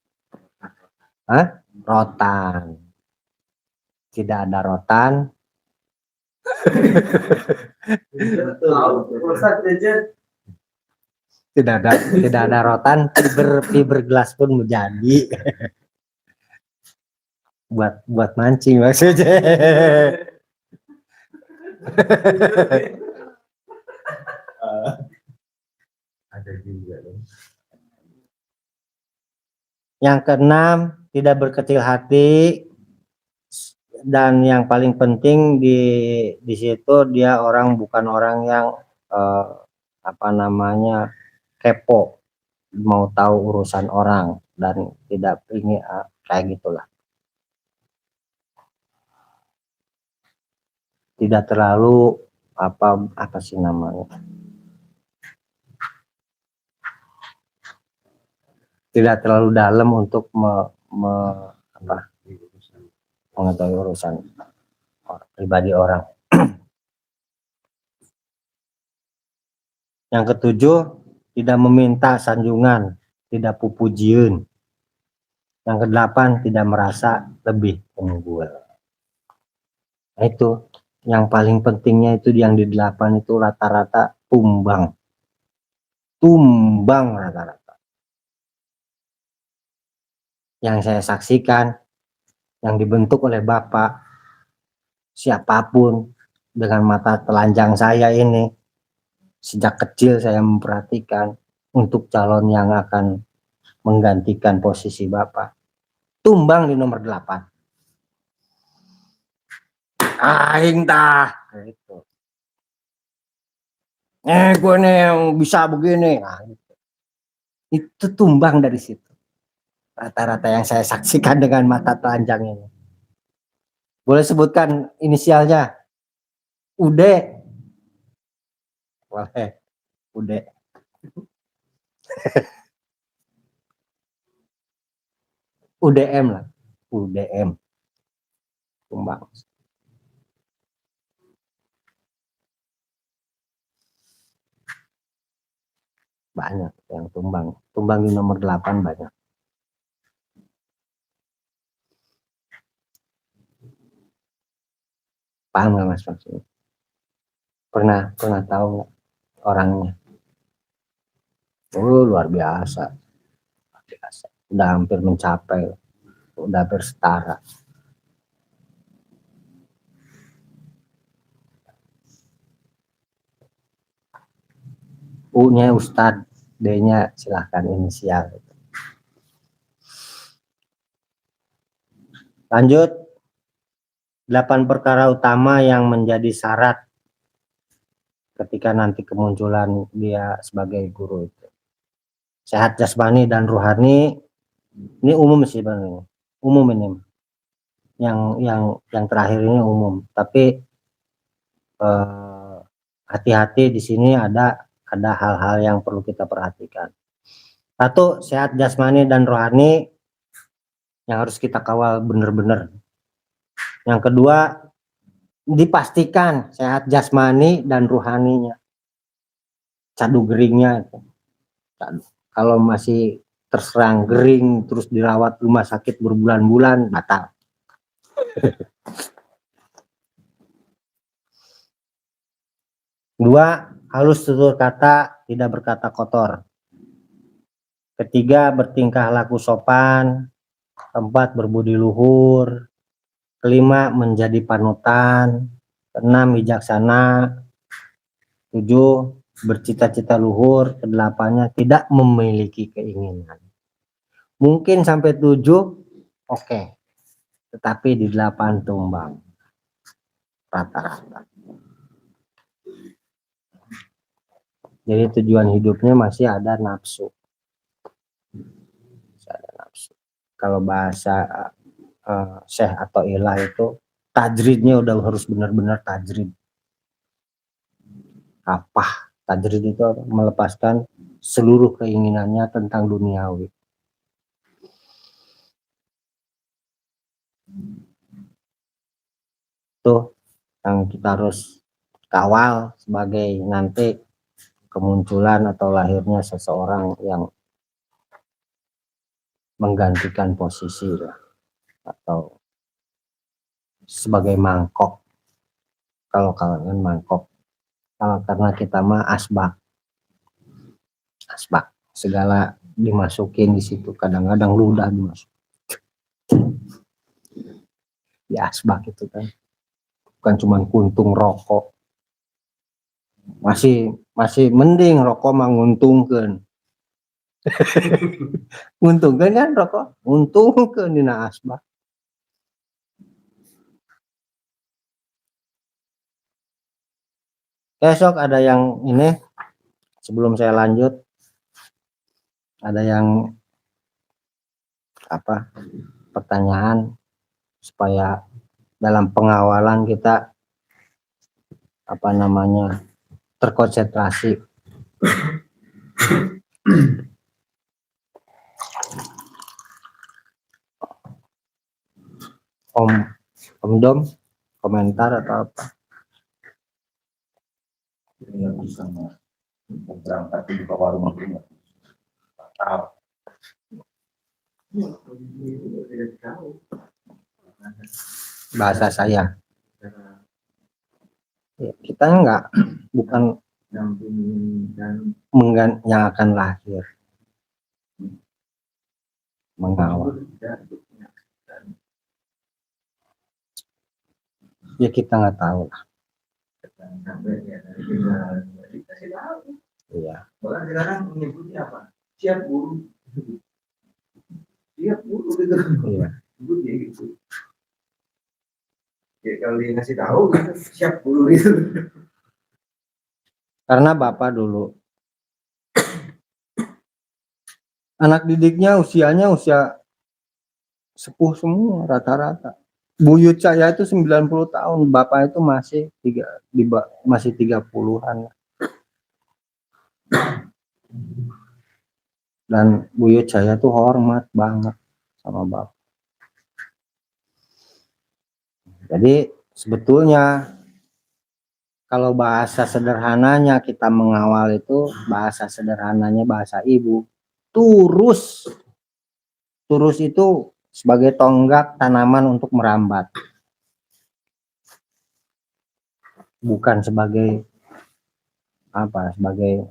Rotan, tidak ada rotan. tidak ada rotan, fiberglass pun menjadi. buat mancing maksudnya. Ada juga dong. Yang keenam, tidak berkecil hati, dan yang paling penting di situ dia bukan orang yang apa namanya kepo, mau tahu urusan orang dan tidak ingin kayak gitulah. Tidak terlalu apa sih namanya? Tidak terlalu dalam untuk mengetahui urusan pribadi orang. Yang ketujuh, tidak meminta sanjungan, tidak pupujian. Yang kedelapan, tidak merasa lebih unggul. Nah, itu yang paling pentingnya itu yang di 8 itu rata-rata tumbang rata-rata. Yang saya saksikan, yang dibentuk oleh Bapak, siapapun dengan mata telanjang saya ini, sejak kecil saya memperhatikan untuk calon yang akan menggantikan posisi Bapak, tumbang di nomor 8. Aing tah gitu. Gue nih yang bisa begini. Nah, gitu. Itu tumbang dari situ. Rata-rata yang saya saksikan dengan mata telanjang ini. Boleh sebutkan inisialnya? Ude. Boleh. Ude. UDM lah. UDM. Tumbang. Banyak yang tumbang. Tumbang di nomor 8 banyak. Paham nggak Mas maksudnya? Pernah tahu orangnya? Oh, luar biasa. Udah hampir mencapai, udah hampir setara. U-nya Ustadz, D-nya silahkan inisial. Lanjut, 8 perkara utama yang menjadi syarat ketika nanti kemunculan dia sebagai guru itu. Sehat jasmani dan rohani, ini umum sih Bang. Umum ini. Yang terakhir ini umum, tapi hati-hati di sini ada hal-hal yang perlu kita perhatikan. Satu, sehat jasmani dan rohani yang harus kita kawal benar-benar. Yang kedua, dipastikan sehat jasmani dan rohaninya. Cadu geringnya. Kalau masih terserang gering terus dirawat rumah sakit berbulan-bulan, batal. Dua, halus tutur kata, tidak berkata kotor. Ketiga, bertingkah laku sopan. Keempat, berbudi luhur. Kelima, menjadi panutan. Keenam, bijaksana. 7, bercita-cita luhur. Kedelapannya, tidak memiliki keinginan. Mungkin sampai 7, oke. Tetapi di 8 tumbang. Rata-rata. Jadi tujuan hidupnya masih ada nafsu. Kalau bahasa syekh atau ilah itu tajridnya udah harus benar-benar tajrid. Apa? Tajrid itu melepaskan seluruh keinginannya tentang duniawi. Itu yang kita harus kawal sebagai nanti kemunculan atau lahirnya seseorang yang menggantikan posisi lah, atau sebagai mangkok. Kalau kalian mangkok, kalau karena kita mah asbak segala dimasukin di situ, kadang-kadang ludah dimasukin di asbak itu kan, bukan cuma kuntung rokok. Masih mending rokok mah nguntungkeun. Nguntungkeun kan rokok, nguntungkeun dina asbak. Besok ada yang ini, sebelum saya lanjut, ada yang apa pertanyaan supaya dalam pengawalan kita apa namanya terkonsentrasi. Om Dom, komentar atau apa? Nggak bisa mau berangkat di buka warung itu nggak tahu. Bahasa saya. Ya, kita enggak, bukan yang akan lahir, mengawal. Ya kita nggak tahu lah. Iya. Bahkan sekarang menyebutnya apa? Siap guru. Siap guru gitu. Iya. Sebutnya gitu. Ya, kalau dia ngasih tahu gitu, siap guru gitu. Karena Bapak dulu anak didiknya usianya usia sepuh semua rata-rata. Buyut saya itu 90 tahun, Bapak itu masih 30-an. Dan buyut saya tuh hormat banget sama Bapak. Jadi sebetulnya kalau bahasa sederhananya kita mengawal itu, bahasa sederhananya bahasa ibu, turus. Turus itu sebagai tonggak tanaman untuk merambat. Bukan sebagai apa, sebagai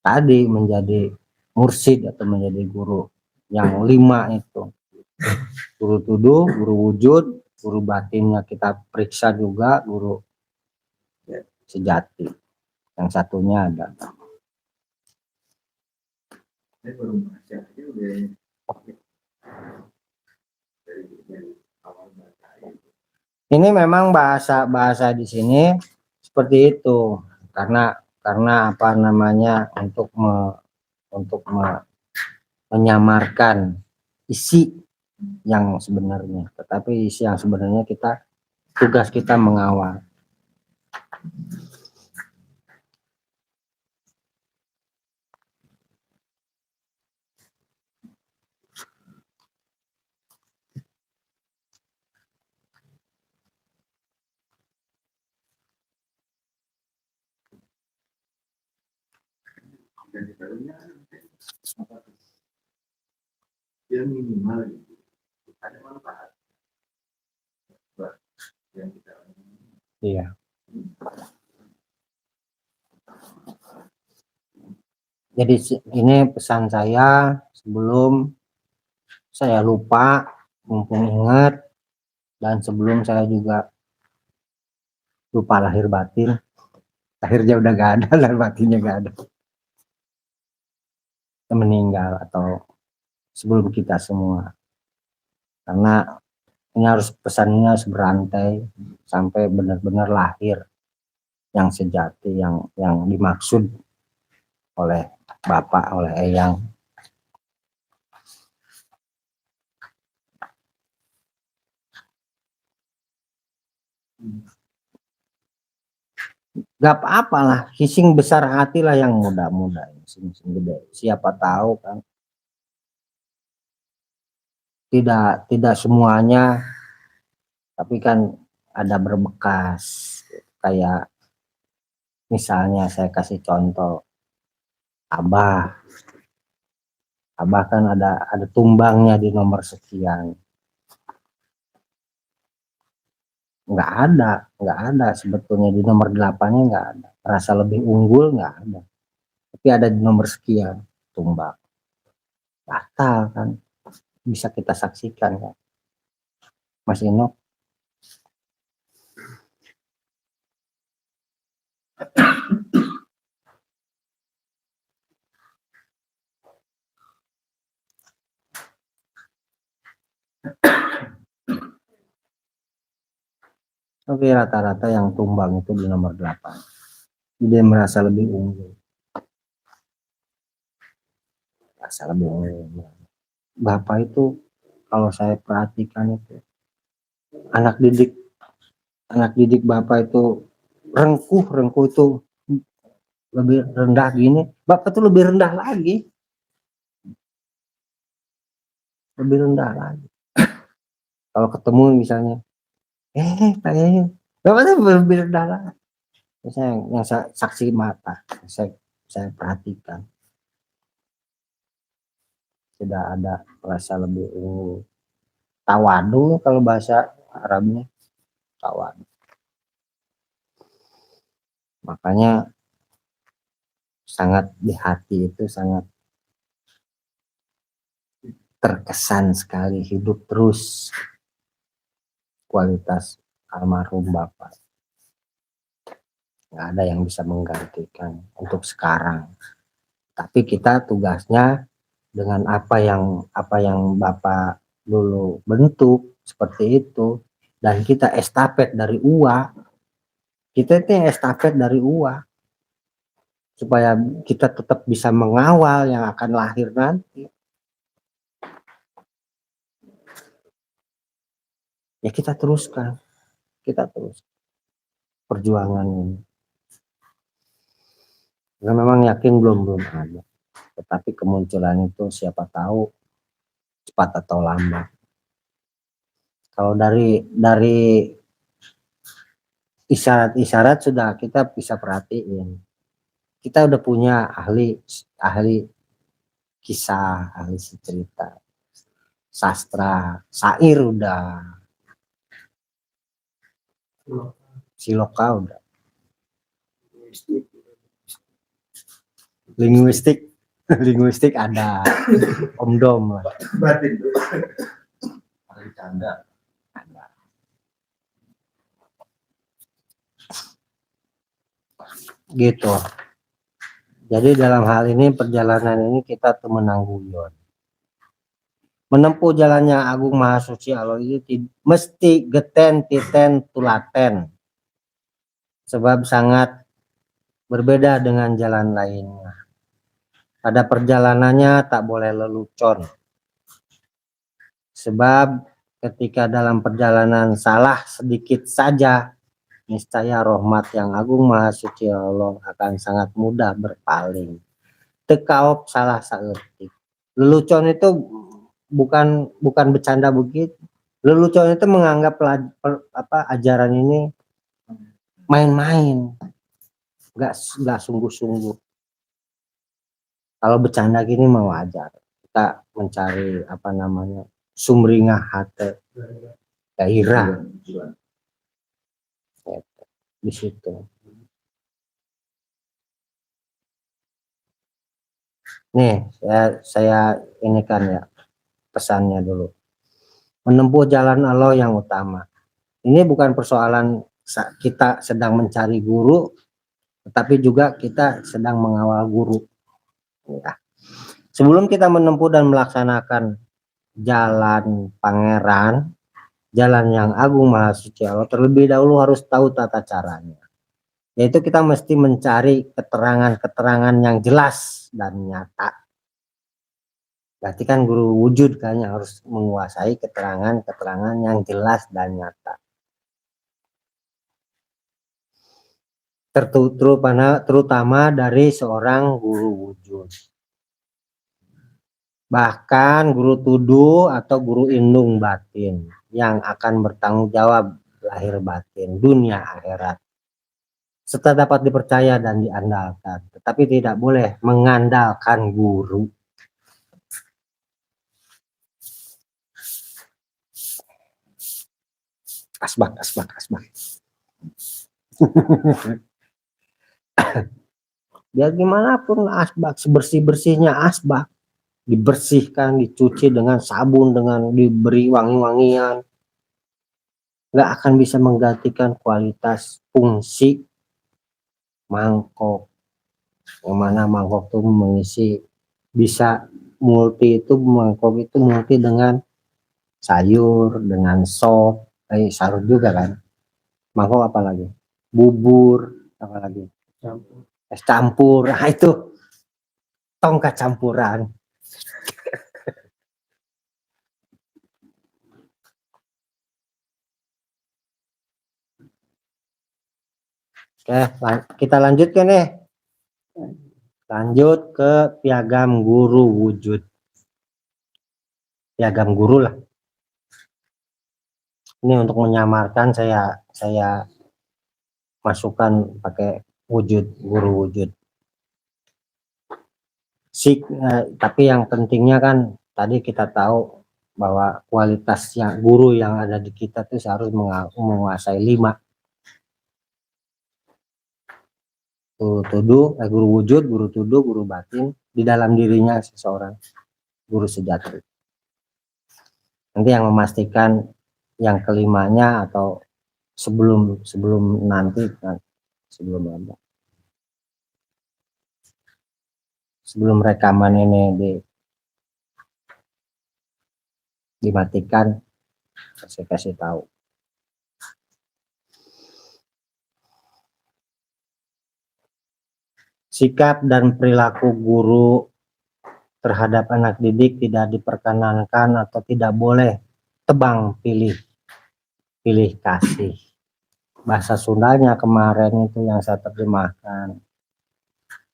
tadi menjadi mursid atau menjadi guru. Yang 5 itu. Guru tuduh, guru wujud, guru batinnya kita periksa juga, guru sejati. Yang satunya ada. Ini memang bahasa di sini seperti itu karena apa namanya untuk menyamarkan isi yang sebenarnya, tetapi isi yang sebenarnya tugas kita mengawal. Yang minimal gitu. Ada manfaat. Yang kita Iya. Jadi ini pesan saya sebelum saya lupa, mumpung ingat, dan sebelum saya juga lupa lahir batin. Lahirnya udah gak ada, lahir batinnya gak ada. Meninggal atau sebelum kita semua. Karena ini pesannya harus berantai sampai benar-benar lahir yang sejati, yang dimaksud oleh Bapak, oleh Eyang. Gak apa-apa lah, hising besar hati lah yang muda-muda, hising gede. Siapa tahu kan. Tidak semuanya, tapi kan ada berbekas. Kayak misalnya saya kasih contoh, Abah kan ada tumbangnya di nomor sekian. Nggak ada sebetulnya di nomor 8-nya, nggak ada. Rasa lebih unggul nggak ada. Tapi ada di nomor sekian tumbang. Batal kan. Bisa kita saksikan kan. Mas Ino. Tapi rata-rata yang tumbang itu di nomor 8. dia merasa lebih unggul, merasa lebih unggul. Bapak itu kalau saya perhatikan itu anak didik bapak itu rengkuh itu lebih rendah gini, bapak itu lebih rendah lagi, kalau ketemu misalnya bapak itu lebih rendah lagi. Misalnya yang saksi mata saya perhatikan tidak ada rasa lebih unggul, tawadu kalau bahasa Arabnya, tawadu. Makanya sangat di hati itu sangat terkesan sekali hidup terus kualitas almarhum bapak. Nggak ada yang bisa menggantikan untuk sekarang. Tapi kita tugasnya dengan apa yang bapak dulu bentuk seperti itu, dan kita estafet dari UA, kita itu yang estafet dari UA supaya kita tetap bisa mengawal yang akan lahir nanti. Ya kita terus perjuangan ini. Karena memang yakin belum ada, tetapi kemunculan itu siapa tahu cepat atau lambat. Kalau dari isyarat-isyarat sudah kita bisa perhatiin, kita udah punya ahli kisah, ahli cerita, sastra, syair udah, siloka udah, linguistik ada, omdom lah. Batin. Ada canda. Gitu. Jadi dalam hal ini perjalanan ini kita tuh menangguyon. Menempuh jalannya Agung Maha Suci Allah itu mesti geten titen tulaten. Sebab sangat berbeda dengan jalan lainnya. Pada perjalanannya tak boleh lelucon. Sebab ketika dalam perjalanan salah sedikit saja, niscaya rahmat yang Agung Maha Suci Allah akan sangat mudah berpaling. Tekaop salah saeutik. Lelucon itu bukan bercanda begitu. Lelucon itu menganggap ajaran ini main-main, nggak sungguh-sungguh. Kalau bercanda gini mau wajar. Kita mencari sumringah hati, gairah di situ. Nih saya ini kan ya pesannya dulu. Menempuh jalan Allah yang utama. Ini bukan persoalan kita sedang mencari guru, tetapi juga kita sedang mengawal guru. Ya. Sebelum kita menempuh dan melaksanakan jalan pangeran, jalan yang Agung Maha Suci Allah, terlebih dahulu harus tahu tata caranya. Yaitu kita mesti mencari keterangan-keterangan yang jelas dan nyata. Berarti kan guru wujud kan yang harus menguasai keterangan-keterangan yang jelas dan nyata. Terutama dari seorang guru wujud. Bahkan guru tuduh atau guru indung batin yang akan bertanggung jawab lahir batin dunia akhirat. Serta dapat dipercaya dan diandalkan, tetapi tidak boleh mengandalkan guru. Asbak. Biar gimana pun asbak, sebersih-bersihnya asbak, dibersihkan, dicuci dengan sabun, dengan diberi wangi-wangian, nggak akan bisa menggantikan kualitas fungsi mangkok. Yang mana mangkok itu mengisi bisa multi, itu mangkok itu multi dengan sayur, dengan sop, sayur juga kan. Mangkok apa lagi? Bubur, apa lagi? Es campur. Nah, itu tongkat campuran. Oke, kita lanjutkan nih. Lanjut ke piagam guru wujud. Piagam guru lah. Ini untuk menyamarkan saya masukkan pakai wujud, guru wujud. Tapi yang pentingnya kan tadi kita tahu bahwa kualitasnya guru yang ada di kita itu harus menguasai 5. Guru wujud, guru tuduh, guru batin di dalam dirinya seseorang, guru sejati. Nanti yang memastikan yang kelimanya atau sebelum nanti kan, sebelum rekaman ini dimatikan, saya kasih tahu. Sikap dan perilaku guru terhadap anak didik tidak diperkenankan atau tidak boleh tebang pilih kasih. Bahasa Sundanya kemarin itu yang saya terjemahkan.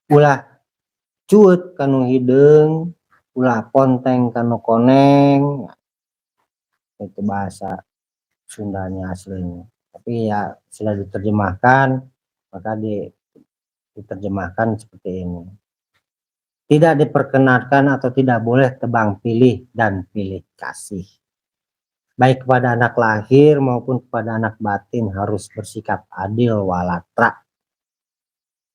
Ulah cuut kanu hideung, ulah ponteng kanu koneng. Itu bahasa Sundanya aslinya. Tapi ya sudah diterjemahkan, maka diterjemahkan seperti ini. Tidak diperkenankan atau tidak boleh tebang pilih dan pilih kasih. Baik kepada anak lahir maupun kepada anak batin harus bersikap adil walatra.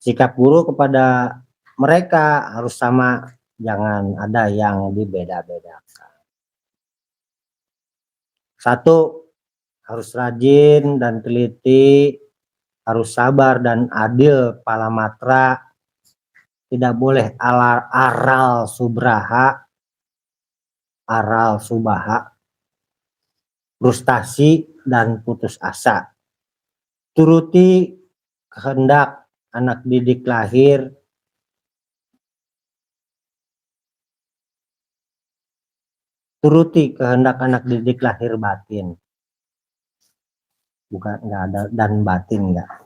Sikap guru kepada mereka harus sama, jangan ada yang dibeda-bedakan. 1. Harus rajin dan teliti, harus sabar dan adil palamatra. Tidak boleh aral subaha, frustasi dan putus asa. Turuti kehendak anak didik lahir, batin. Bukan enggak ada dan batin enggak.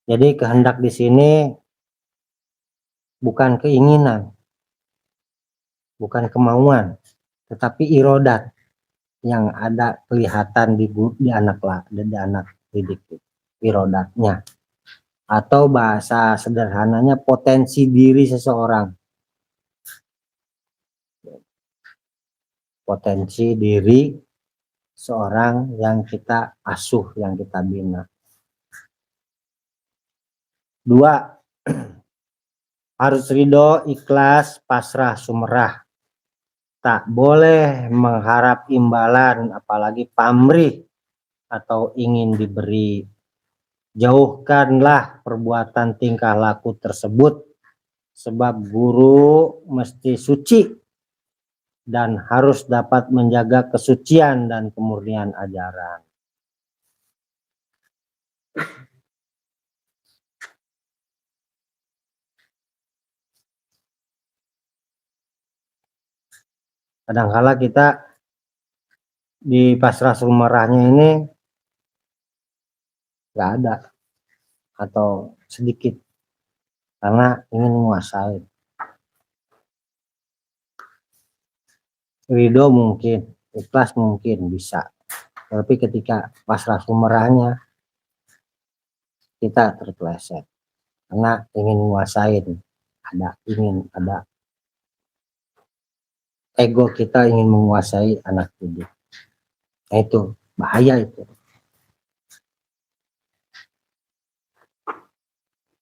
Jadi kehendak di sini bukan keinginan, bukan kemauan, tetapi irodat yang ada kelihatan di anak didik, irodatnya. Atau bahasa sederhananya potensi diri seseorang. Potensi diri seorang yang kita asuh, yang kita bina. 2. Harus ridho, ikhlas, pasrah, sumerah. Tak boleh mengharap imbalan, apalagi pamrih atau ingin diberi. Jauhkanlah perbuatan tingkah laku tersebut, sebab guru mesti suci dan harus dapat menjaga kesucian dan kemurnian ajaran. Kadangkala kita di pasrah sumerahnya ini nggak ada atau sedikit karena ingin menguasai. Ridho mungkin, ikhlas mungkin bisa, tapi ketika pasrah sumerahnya kita terpeleset karena ingin menguasai, ada ego kita ingin menguasai anak didik. Nah, itu bahaya itu.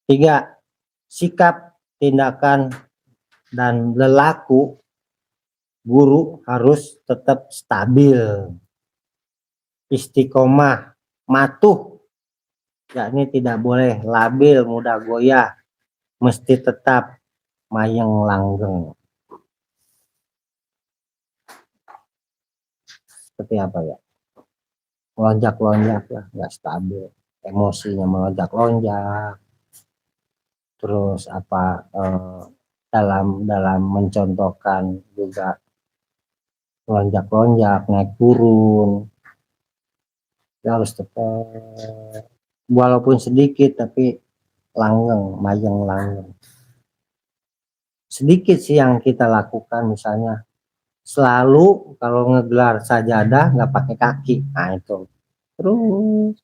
3. Sikap, tindakan, dan lelaku guru harus tetap stabil, istiqomah, matuh, yakni tidak boleh labil, mudah goyah, mesti tetap mayeng langgeng. Seperti apa ya? Lonjak-lonjak lah, nggak stabil. emosinya melonjak-lonjak, terus dalam mencontohkan juga lonjak-lonjak, naik turun, ya harus tetap walaupun sedikit tapi langgeng, mayeng langgeng. Sedikit sih yang kita lakukan, misalnya selalu kalau ngegelar sajadah nggak pakai kaki, nah itu terus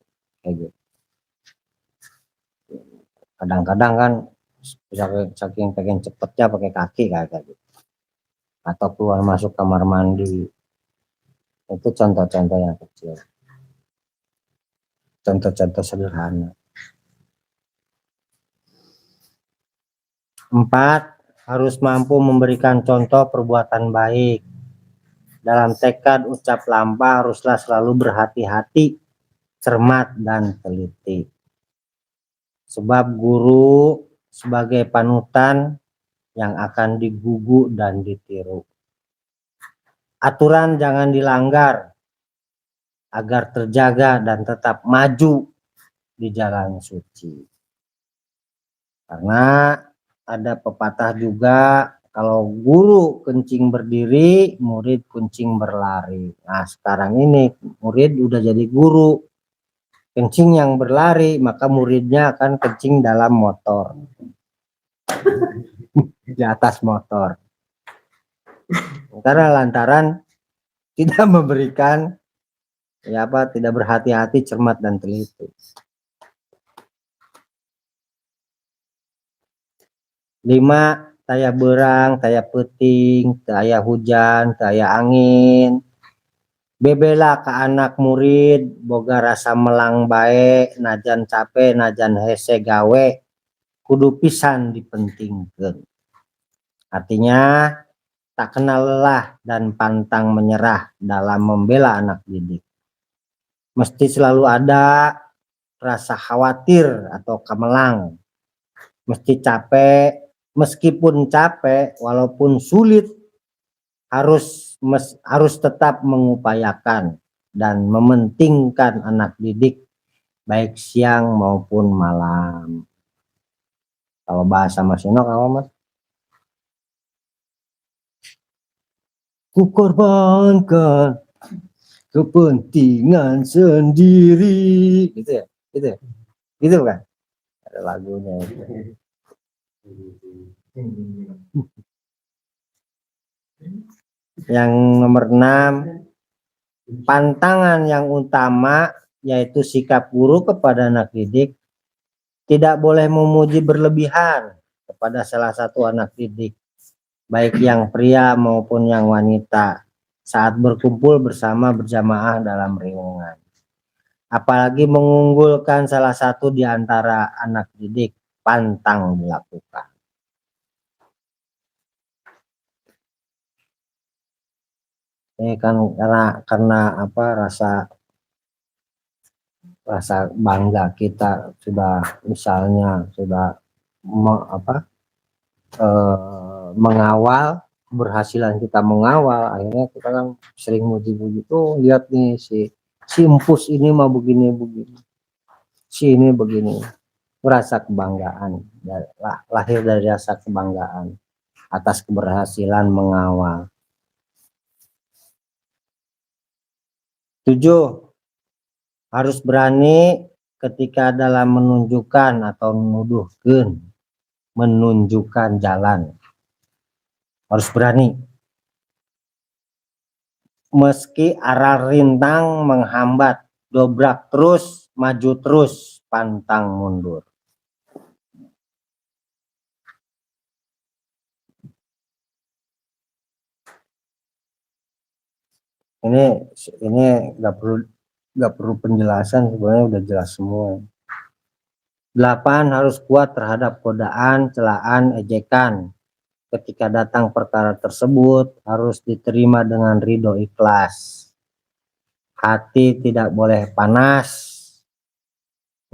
kayak gitu. Kadang-kadang kan saking pengen cepetnya pakai kaki kayak gitu, atau keluar masuk kamar mandi, itu contoh-contoh yang kecil, contoh-contoh sederhana. 4. Harus mampu memberikan contoh perbuatan baik. Dalam tekad ucap lampa haruslah selalu berhati-hati, cermat, dan teliti. Sebab guru sebagai panutan yang akan digugu dan ditiru. Aturan jangan dilanggar agar terjaga dan tetap maju di jalan suci. Karena ada pepatah juga, kalau guru kencing berdiri, murid kuncing berlari. Nah, sekarang ini murid udah jadi guru, kencing yang berlari, maka muridnya akan kencing dalam motor, di atas motor. Karena lantaran tidak memberikan, tidak berhati-hati, cermat, dan teliti. 5. Taya berang, taya peting, taya hujan, taya angin. Bebela ke anak murid, boga rasa melang bae, najan capek, najan hese gawe, kudu pisan dipentingkeun. Artinya, tak kenal lelah dan pantang menyerah dalam membela anak didik. Mesti selalu ada rasa khawatir atau kemelang. Mesti capek, meskipun capek, walaupun sulit, harus tetap mengupayakan dan mementingkan anak didik baik siang maupun malam. Kalau bahasa Mas Ino apa Mas? Kukorbankan kepentingan sendiri, gitu ya, gitu kan? Ada lagunya itu. Yang nomor 6, pantangan yang utama yaitu sikap guru kepada anak didik tidak boleh memuji berlebihan kepada salah satu anak didik, baik yang pria maupun yang wanita, saat berkumpul bersama berjamaah dalam riungan. Apalagi mengunggulkan salah satu di antara anak didik, pantang dilakukan. Ini kan karena rasa bangga kita sudah misalnya mengawal, keberhasilan kita mengawal, akhirnya kita kan sering muji-muji tuh, lihat nih si Empus ini mah begini, si ini begini. Rasa kebanggaan, lahir dari rasa kebanggaan atas keberhasilan mengawal. 7. Harus berani ketika dalam menunjukkan atau menunjukkan jalan. Harus berani. Meski arah rintang menghambat, dobrak terus, maju terus, pantang mundur. Ini nggak perlu penjelasan, sebenarnya udah jelas semua. 8. Harus kuat terhadap godaan, celaan, ejekan. Ketika datang perkara tersebut harus diterima dengan ridho ikhlas. Hati tidak boleh panas.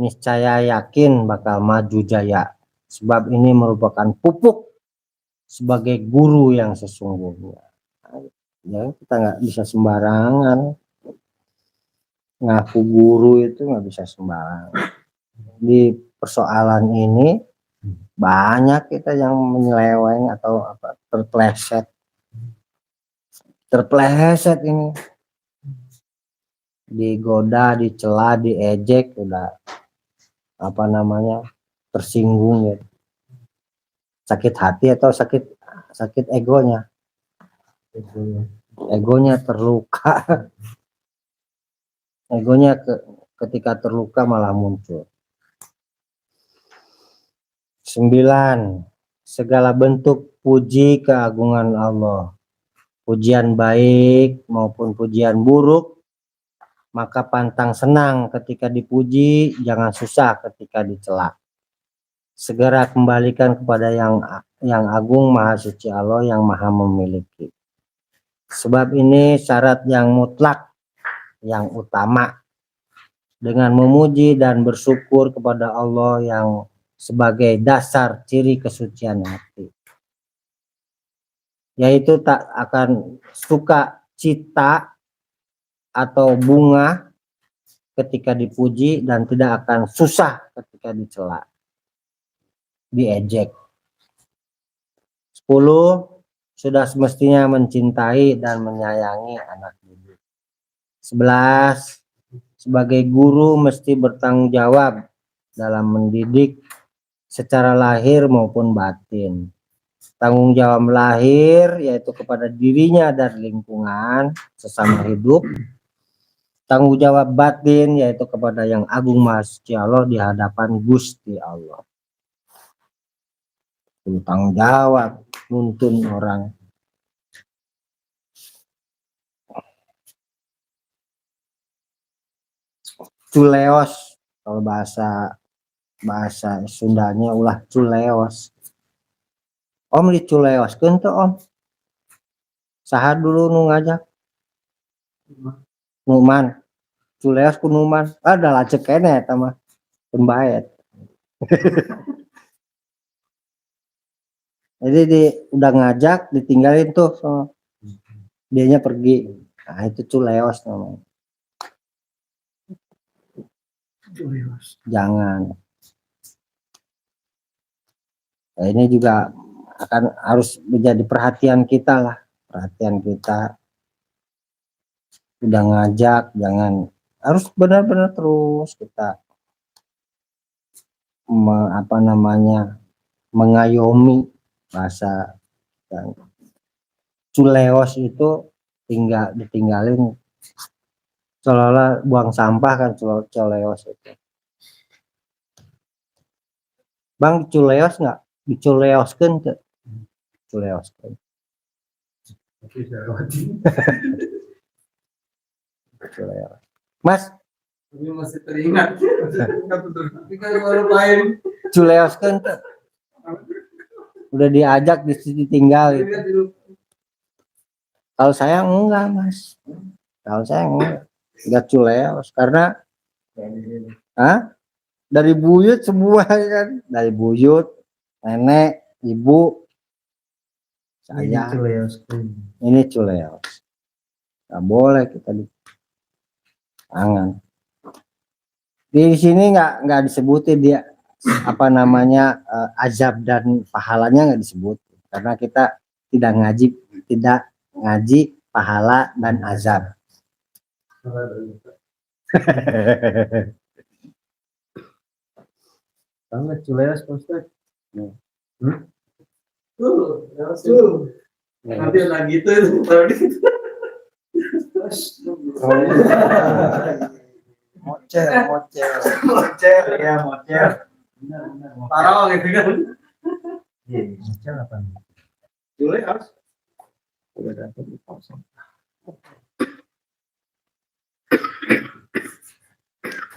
Niscaya yakin bakal maju jaya. Sebab ini merupakan pupuk sebagai guru yang sesungguhnya. Ya, kita nggak bisa sembarangan. Ngaku guru itu nggak bisa sembarangan. di persoalan ini banyak kita yang menyeleweng atau apa terpleset ini, digoda, dicela, diejek, udah apa namanya tersinggung ya, sakit hati atau sakit egonya terluka. Egonya ketika terluka malah muncul. 9. Segala bentuk puji keagungan Allah, pujian baik maupun pujian buruk, maka pantang senang ketika dipuji, jangan susah ketika dicela. Segera kembalikan kepada yang agung, maha suci Allah, yang maha memiliki. Sebab ini syarat yang mutlak, yang utama, dengan memuji dan bersyukur kepada Allah yang sebagai dasar ciri kesucian hati, yaitu tak akan suka cita atau bunga ketika dipuji dan tidak akan susah ketika dicela, diejek. 10. Sudah semestinya mencintai dan menyayangi anak didik. 11. Sebagai guru mesti bertanggung jawab dalam mendidik secara lahir maupun batin. Tanggung jawab lahir yaitu kepada dirinya dan lingkungan sesama hidup. Tanggung jawab batin yaitu kepada yang agung maha suci Allah di hadapan Gusti Allah. Itu tanggung jawab nuntun orang. Culeos, kalau bahasa Sundanya ulah culeos. Om di culeos tuh om. Saha dulu nu ngajak? Numan. Culeos ku Numan. Ada lacek kene eta mah. Pembaet. Jadi udah ngajak ditinggalin tuh so. Dianya pergi. Nah itu culeos namanya. Jangan. Nah, ini juga harus menjadi perhatian kita lah. Perhatian kita. Udah ngajak, jangan, harus benar-benar terus kita mengayomi bahasa. Culeos itu ditinggalin seolah-olah buang sampah kan. Culeos itu. Bang culeos nggak? Diculeoskan ke? Culeoskan. Culeos. Mas, Ini masih teringat. Tapi kan baru main. culeoskan ke? Udah diajak ditinggal gitu. Kalau saya enggak mas, kalau saya enggak culeos karena dari buyut semua kan, dari buyut, nenek, ibu, saya ini culeos, nggak boleh kita di tangan. Di sini nggak disebutin dia apa namanya azab dan pahalanya nggak disebut karena kita tidak ngaji pahala dan azab. Banget culeos Ustaz. Nanti lagi itu baru Mocel ya mocel. parah gitu kan. Iya, mocel apa nih? Culeos. Udah dapat di kosong.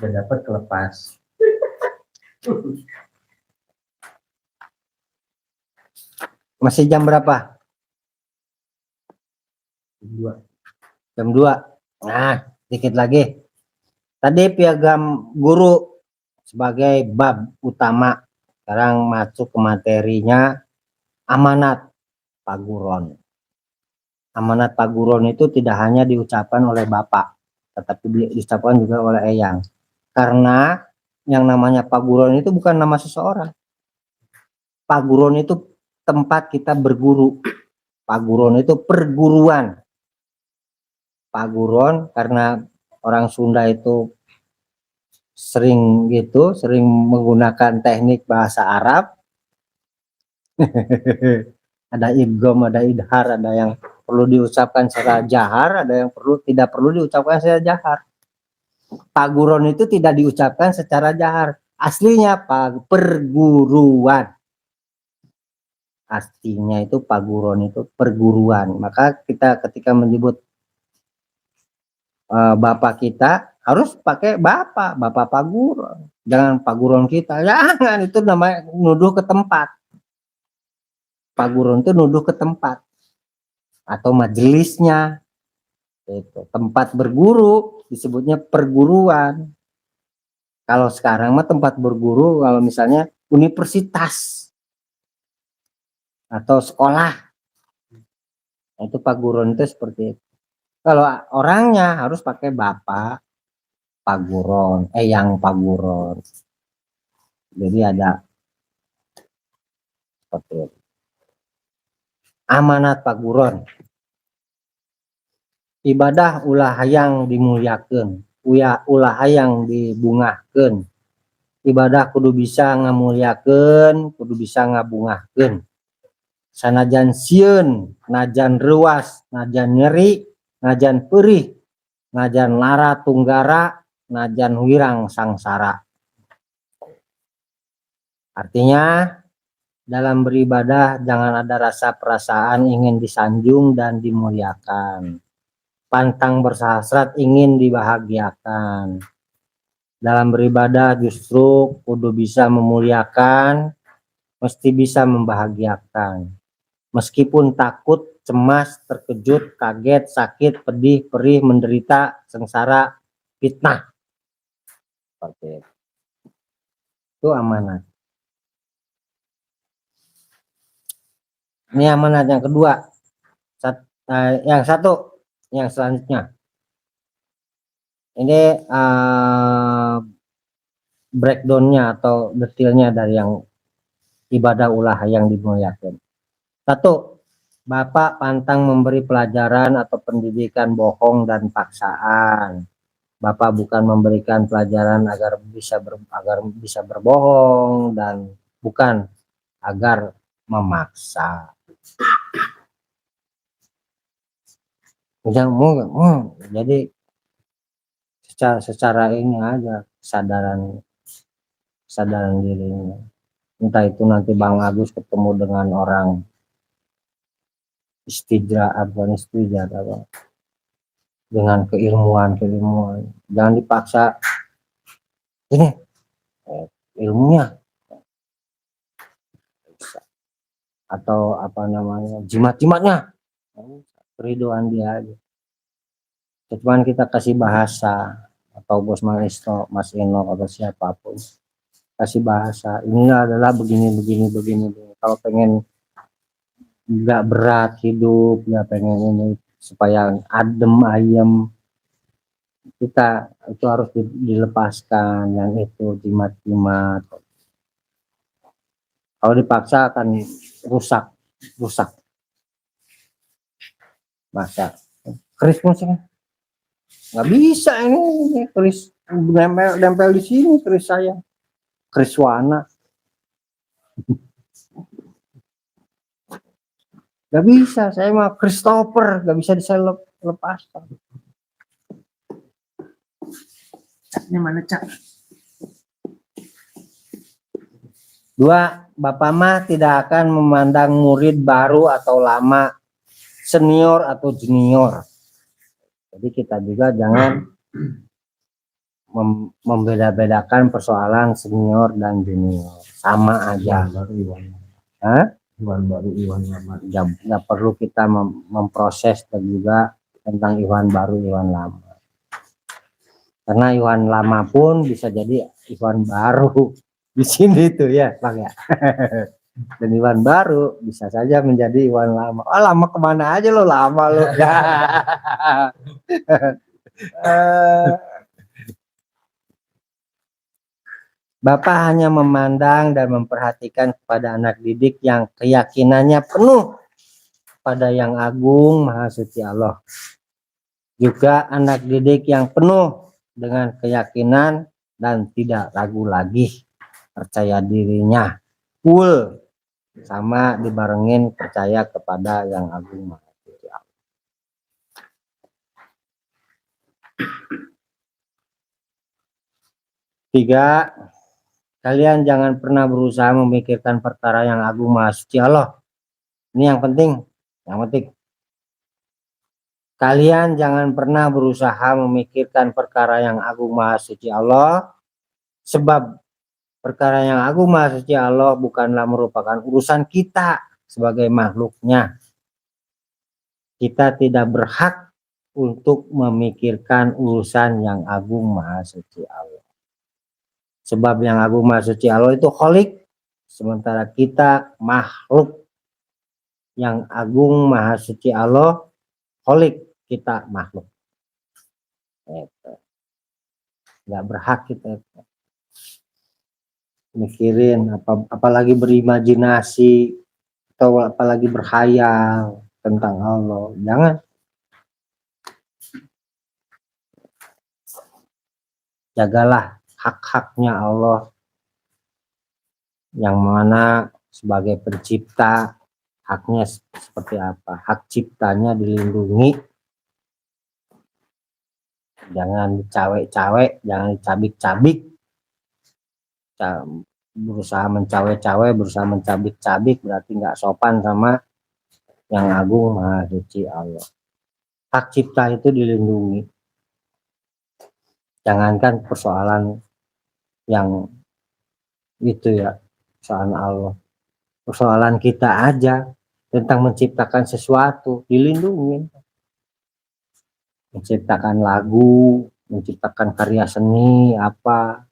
Udah dapat kelepas. Masih jam berapa? Jam 2. Nah, dikit lagi. Tadi piagam guru sebagai bab utama. Sekarang masuk ke materinya amanat paguron. Amanat paguron itu tidak hanya diucapkan oleh bapak, tetapi diucapkan juga oleh eyang. Karena yang namanya paguron itu bukan nama seseorang. Paguron itu tempat kita berguru. Paguron itu perguruan. Paguron karena orang Sunda itu sering menggunakan teknik bahasa Arab. Ada idgham, ada idhar, ada yang perlu diucapkan secara jahar, ada yang tidak perlu diucapkan secara jahar. Paguron itu tidak diucapkan secara jahar. Aslinya perguruan. Aslinya itu paguron itu perguruan. Maka kita ketika menyebut bapak kita harus pakai bapak paguron. Jangan paguron kita. Jangan, itu namanya nuduh ke tempat. Paguron itu nuduh ke tempat atau majelisnya. Itu tempat berguru disebutnya perguruan. Kalau sekarang mah tempat berguru kalau misalnya universitas atau sekolah, itu paguron itu seperti itu. Kalau orangnya harus pakai bapak paguron, yang paguron. Jadi ada seperti itu. Amanat paguron. Ibadah ulah hayang dimuliakeun, ulah hayang dibungahkeun. Ibadah kudu bisa ngamuliakeun, kudu bisa ngabungahkeun. Sanajan sieun, najan reuas, najan nyeri, najan perih, najan lara tunggara, najan wirang sangsara. Artinya dalam beribadah jangan ada rasa perasaan ingin disanjung dan dimuliakan. Pantang bersahasrat ingin dibahagiakan. Dalam beribadah justru kudu bisa memuliakan, mesti bisa membahagiakan. Meskipun takut, cemas, terkejut, kaget, sakit, pedih, perih, menderita, sengsara, fitnah. Seperti itu. Itu amanat. Ini amanat yang kedua. Yang selanjutnya. Ini breakdownnya atau detailnya dari yang ibadah ulah yang dimuliakan. 1. Bapak pantang memberi pelajaran atau pendidikan bohong dan paksaan. Bapak bukan memberikan pelajaran agar bisa berbohong dan bukan agar memaksa. Jadi secara ini aja kesadaran dirinya. Entah itu nanti Bang Agus ketemu dengan orang istidra dengan keilmuan, jangan dipaksa ini ilmunya atau apa namanya jimat-jimatnya, keriduan dia aja. Cuman kita kasih bahasa atau Bos Mangisto, Mas Eno atau siapapun kasih bahasa, ini adalah begini. Kalau pengen nggak berat hidup, nggak pengen ini supaya adem ayem, kita itu harus dilepaskan yang itu jimat-jimat. Kalau dipaksa akan rusak. Masa keris musiknya nggak bisa, ini keris nempel di sini, keris saya, keris warna. Gak bisa, saya mah Christopher, gak bisa dilepaskan. Catnya mana, Cak? 2. Bapak mah tidak akan memandang murid baru atau lama, senior atau junior. Jadi kita juga jangan membeda-bedakan persoalan senior dan junior. Sama aja. Iwan baru, Iwan lama. Nggak perlu kita memproses dan juga tentang Iwan baru, Iwan lama. Karena Iwan lama pun bisa jadi Iwan baru di sini tuh ya, Bang ya. Dan Iwan baru bisa saja menjadi Iwan lama. Oh, lama kemana aja lo, lama lo. Bapak hanya memandang dan memperhatikan kepada anak didik yang keyakinannya penuh pada yang agung maha suci Allah. Juga anak didik yang penuh dengan keyakinan dan tidak ragu lagi, percaya dirinya full, sama dibarengin percaya kepada yang agung maha suci Allah. Tiga, kalian jangan pernah berusaha memikirkan perkara yang agung maha suci Allah. Ini yang penting, yang penting. Kalian jangan pernah berusaha memikirkan perkara yang agung maha suci Allah, sebab perkara yang agung maha suci Allah bukanlah merupakan urusan kita sebagai makhluknya. Kita tidak berhak untuk memikirkan urusan yang agung maha suci Allah. Sebab yang agung maha suci Allah itu kholik, sementara kita makhluk. Yang agung maha suci Allah kholik, kita makhluk. Nggak berhak kita mikirin apalagi berimajinasi atau apalagi berkhayal tentang Allah. Jangan. Jagalah hak-haknya Allah, yang mana sebagai pencipta haknya seperti apa, hak ciptanya dilindungi, jangan dicawe-cawe, jangan dicabik-cabik, berusaha mencawe-cawe, berusaha mencabik-cabik berarti nggak sopan sama yang agung maha suci Allah. Hak cipta itu dilindungi, jangankan persoalan yang itu ya, persoalan Allah, persoalan kita aja tentang menciptakan sesuatu dilindungi, menciptakan lagu, menciptakan karya seni apa,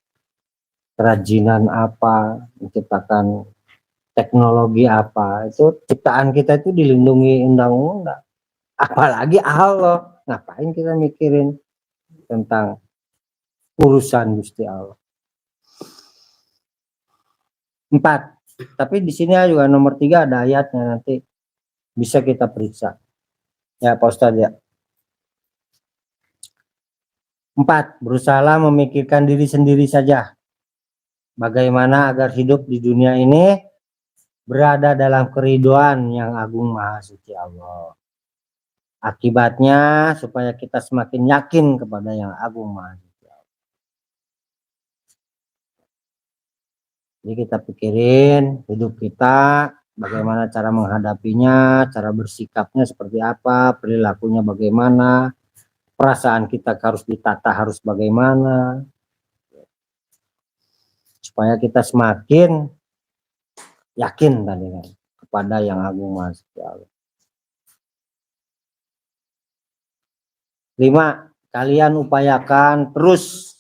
kerajinan apa, menciptakan teknologi apa, itu ciptaan kita itu dilindungi undang-undang. Apalagi Allah, ngapain kita mikirin tentang urusan Gusti Allah. 4. Tapi di sini juga nomor 3 ada ayatnya, nanti bisa kita periksa. Ya Pak Ustadz ya. 4. Berusahalah memikirkan diri sendiri saja. Bagaimana agar hidup di dunia ini berada dalam keridhaan yang agung maha suci Allah. Akibatnya supaya kita semakin yakin kepada yang agung maha suci Allah. Jadi kita pikirin hidup kita, bagaimana cara menghadapinya, cara bersikapnya seperti apa, perilakunya bagaimana, perasaan kita harus ditata harus bagaimana, supaya kita semakin yakin tadi kan kepada yang agung maha suci Allah. 5. Kalian upayakan terus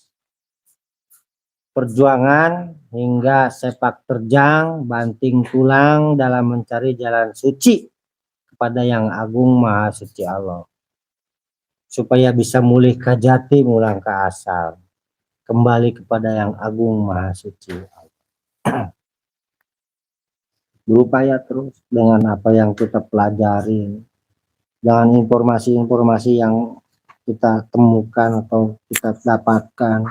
perjuangan hingga sepak terjang, banting tulang dalam mencari jalan suci kepada yang agung maha suci Allah, supaya bisa mulih ke jati, mulang ke asal, kembali kepada yang agung maha suci Allah. Berupaya terus dengan apa yang kita pelajari, dengan informasi-informasi yang kita temukan atau kita dapatkan.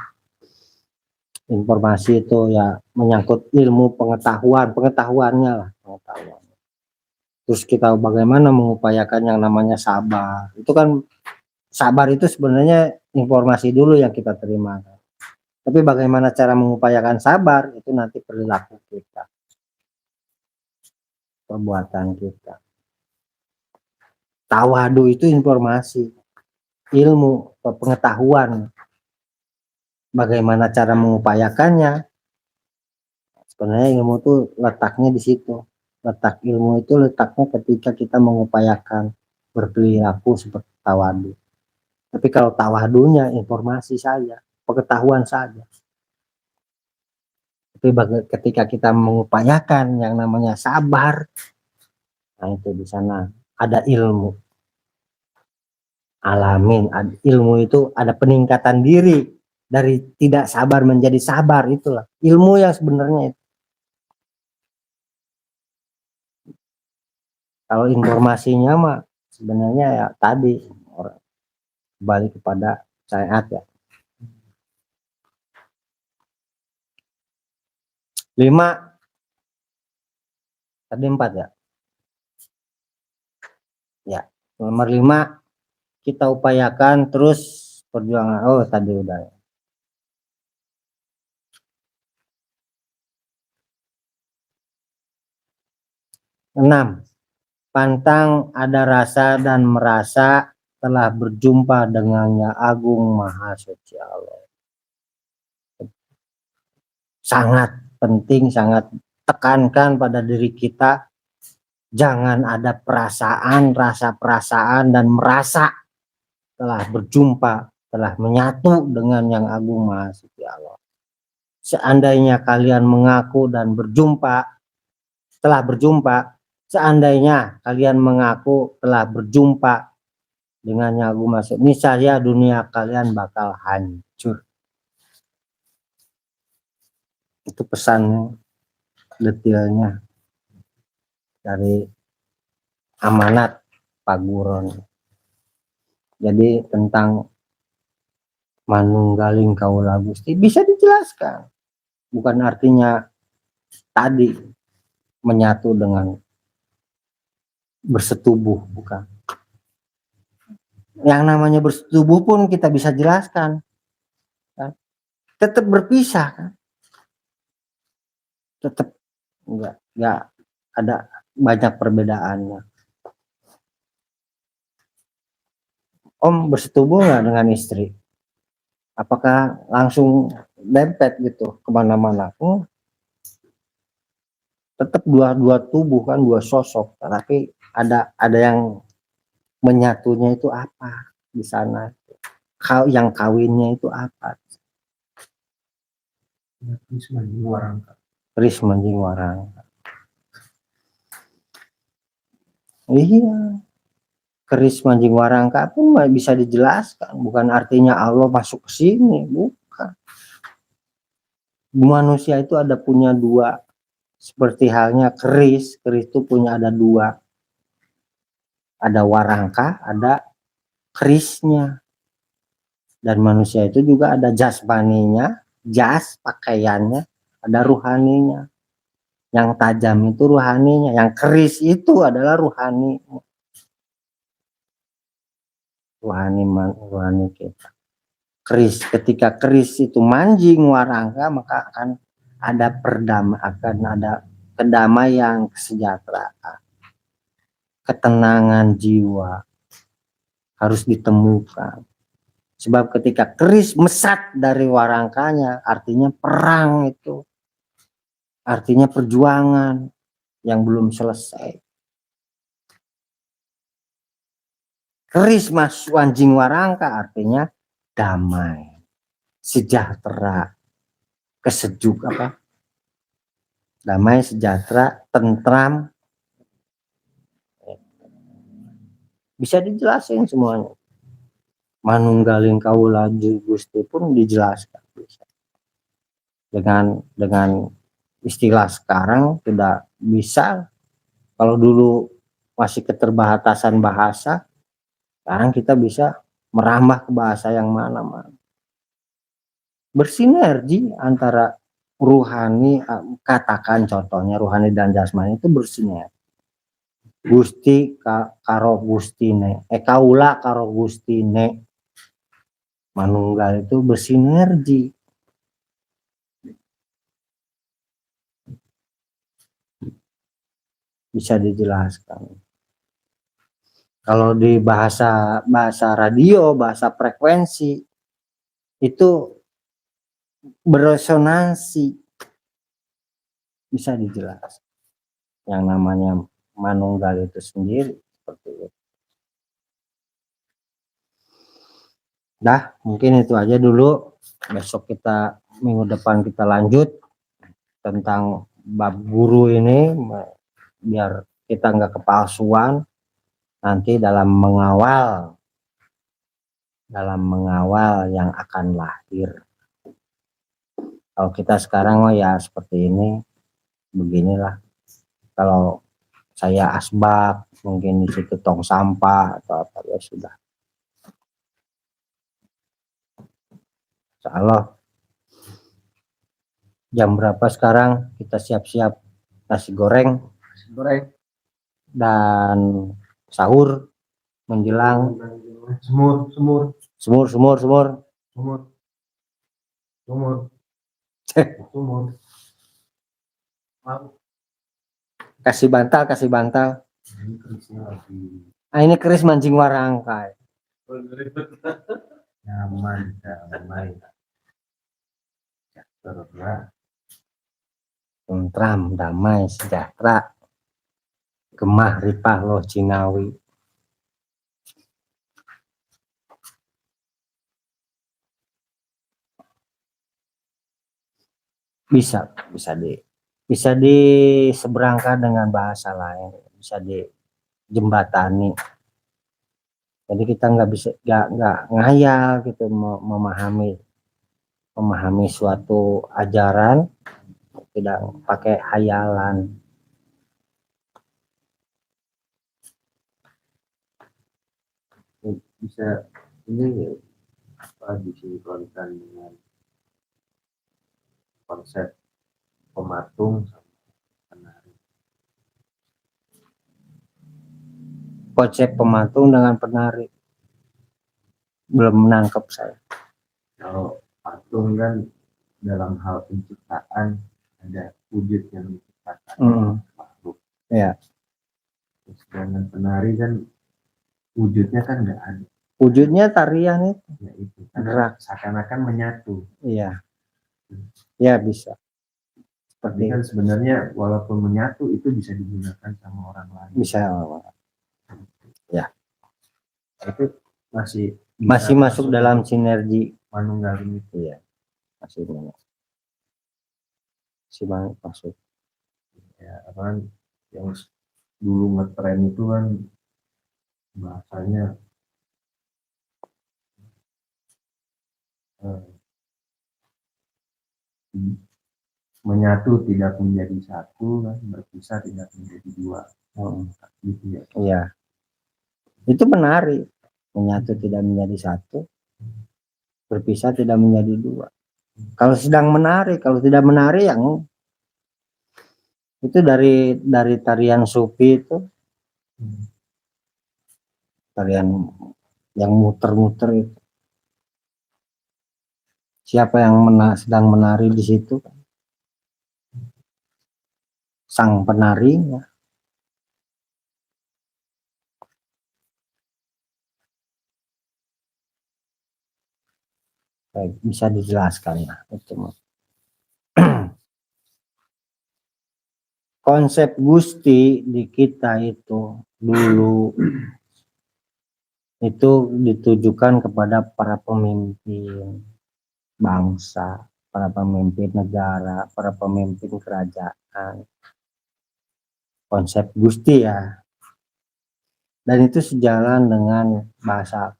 Informasi itu ya menyangkut ilmu pengetahuannya lah, pengetahuan. Terus kita bagaimana mengupayakan yang namanya sabar. Itu kan sabar itu sebenarnya informasi dulu yang kita terima. Tapi bagaimana cara mengupayakan sabar itu nanti perilaku kita, perbuatan kita. Tawadu itu informasi, ilmu, pengetahuan. Bagaimana cara mengupayakannya? Sebenarnya ilmu itu letaknya di situ. Letak ilmu itu letaknya ketika kita mengupayakan berperilaku seperti tawadu. Tapi kalau tawadunya informasi saja, pengetahuan saja. Tapi ketika kita mengupayakan yang namanya sabar, nah itu di sana ada ilmu. Alamin, ilmu itu ada peningkatan diri dari tidak sabar menjadi sabar, itulah ilmu yang sebenarnya itu. Kalau informasinya mah sebenarnya ya tadi kembali kepada syariat ya. 5 tadi 4 ya. Ya, nomor 5 kita upayakan terus perjuangan. Oh, tadi udah. 6 pantang ada rasa dan merasa telah berjumpa dengannya agung maha suci Allah. Sangat penting, sangat tekankan pada diri kita, jangan ada perasaan, rasa perasaan dan merasa telah berjumpa, telah menyatu dengan yang agung maha suci Allah. Seandainya kalian mengaku dan berjumpa, telah berjumpa, seandainya kalian mengaku telah berjumpa dengan yang agung maha suci, niscaya dunia kalian bakal hancur. Itu pesannya, detailnya dari amanat Pak Guron. Jadi tentang manunggaling kaula Gusti bisa dijelaskan, bukan artinya tadi menyatu dengan bersetubuh, bukan. Yang namanya bersetubuh pun kita bisa jelaskan, kan? Tetap berpisah, kan? Tetap enggak ada banyak perbedaannya. Om bersetubuh nggak dengan istri? Apakah langsung dempet gitu kemana-mana? Tetap dua tubuh, kan, dua sosok, tapi ada yang menyatunya itu apa di sana? Yang kawinnya itu apa? Keris manjing warang. Iya, keris manjing warangka pun bisa dijelaskan, bukan artinya Allah masuk ke sini, bukan. Manusia itu ada punya dua, seperti halnya keris itu punya ada dua, ada warangka, ada kerisnya. Dan manusia itu juga ada jasmaninya, jas pakaiannya, ada ruhaninya. Yang tajam itu ruhaninya, yang keris itu adalah ruhani kita. Keris, ketika keris itu manjing warangka, maka akan ada kedamaian, kesejahteraan, ketenangan jiwa harus ditemukan. Sebab ketika keris mesat dari warangkanya, artinya perang itu, artinya perjuangan yang belum selesai. Keris mas wanjing warangka artinya damai, sejahtera, kesejuk damai, sejahtera, tentram. Bisa dijelasin semuanya. Manunggaling kaula Gusti pun dijelaskan bisa. Dengan istilah sekarang tidak bisa. Kalau dulu masih keterbatasan bahasa, sekarang kita bisa merambah ke bahasa yang mana-mana. Bersinergi antara ruhani, katakan contohnya ruhani dan jasmani itu bersinergi. Gusti karo Gustine, kaula karo Gustine, manunggal itu bersinergi. Bisa dijelaskan. Kalau di bahasa radio, bahasa frekuensi itu beresonansi, bisa dijelaskan. Yang namanya manunggal itu sendiri seperti itu. Dah, mungkin itu aja dulu. Besok minggu depan kita lanjut tentang bab guru ini, biar kita nggak kepalsuan nanti dalam mengawal yang akan lahir. Kalau kita sekarang oh ya seperti ini, beginilah. Kalau saya asbak, mungkin di situ tong sampah atau apa ya sudah. Insya Allah. Jam berapa sekarang? Kita siap-siap nasi goreng dan sahur menjelang Semur, semur, semur. semur, semur, semur. Kasih bantal. Ini kerisnya lagi Ah, ini keris mancing warangkai. nyaman, damai. Sejahtera. Tentram, damai, sejahtera. Gemah ripah loh Cinawi. Bisa diseberangkan dengan bahasa lain, bisa dijembatani. Jadi kita nggak ngayal gitu memahami suatu ajaran tidak pakai hayalan. Bisa ini ya, disinkronkan dengan konsep pematung sama penari. Konsep pematung dengan penari belum menangkap saya. Kalau patung kan dalam hal penciptaan ada wujud yang diciptakan makhluk. Ya. Sedangkan penari kan wujudnya kan nggak ada. Wujudnya tarian itu. Ya itu kan Gerak. seakan-akan menyatu. Iya. Ya bisa. Tapi kan sebenarnya walaupun menyatu itu bisa digunakan sama orang lain. Bisa. Ya. Itu masih masuk dalam sinergi manunggaling itu. Iya. Masih masuk. Ya, apa yang dulu ngetren itu kan bahasanya menyatu tidak menjadi satu kan, berpisah tidak menjadi dua. Gitu ya. Iya. Itu menari, menyatu tidak menjadi satu, berpisah tidak menjadi dua. Kalau sedang menari, kalau tidak menari yang itu dari tarian sufi itu, tarian yang muter-muter itu. Siapa yang sedang menari di situ? Sang penarinya. Baik, bisa dijelaskan ya itu. Konsep Gusti di kita itu dulu itu ditujukan kepada para pemimpin bangsa, para pemimpin negara, para pemimpin kerajaan. Konsep Gusti ya. Dan itu sejalan dengan bahasa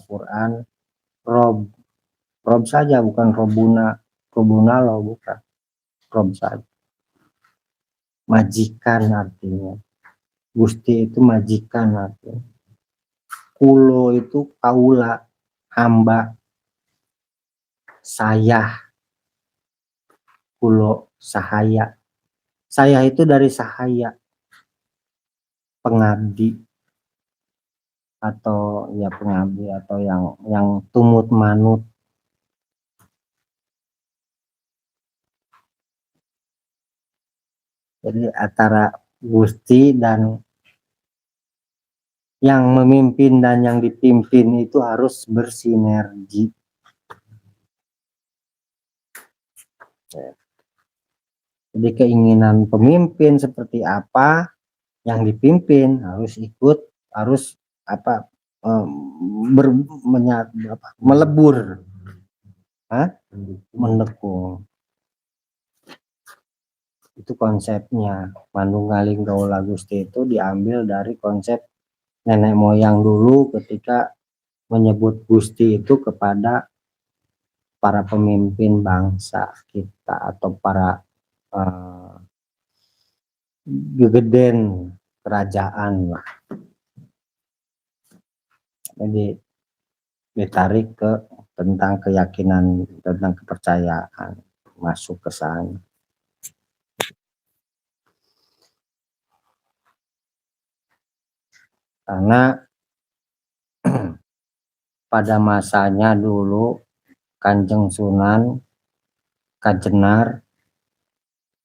Quran. Rob saja, bukan Robuna loh, bukan. Rob saja. Majikan artinya. Gusti itu majikan artinya. Kulo itu kaula, hamba. Saya. Kulo, sahaya. Saya itu dari sahaya. Pengabdi. Atau ya pengabdi atau yang tumut manut. Jadi antara Gusti dan yang memimpin dan yang dipimpin itu harus bersinergi. Jadi keinginan pemimpin seperti apa, yang dipimpin harus ikut, harus apa melebur, mendukung. Itu konsepnya. Manunggaling Gaula Gusti itu diambil dari konsep nenek moyang dulu ketika menyebut Gusti itu kepada para pemimpin bangsa kita atau para gegeden kerajaan lah. Jadi ditarik ke tentang keyakinan, tentang kepercayaan, masuk ke sana. Karena pada masanya dulu Kanjeng Sunan Kajenar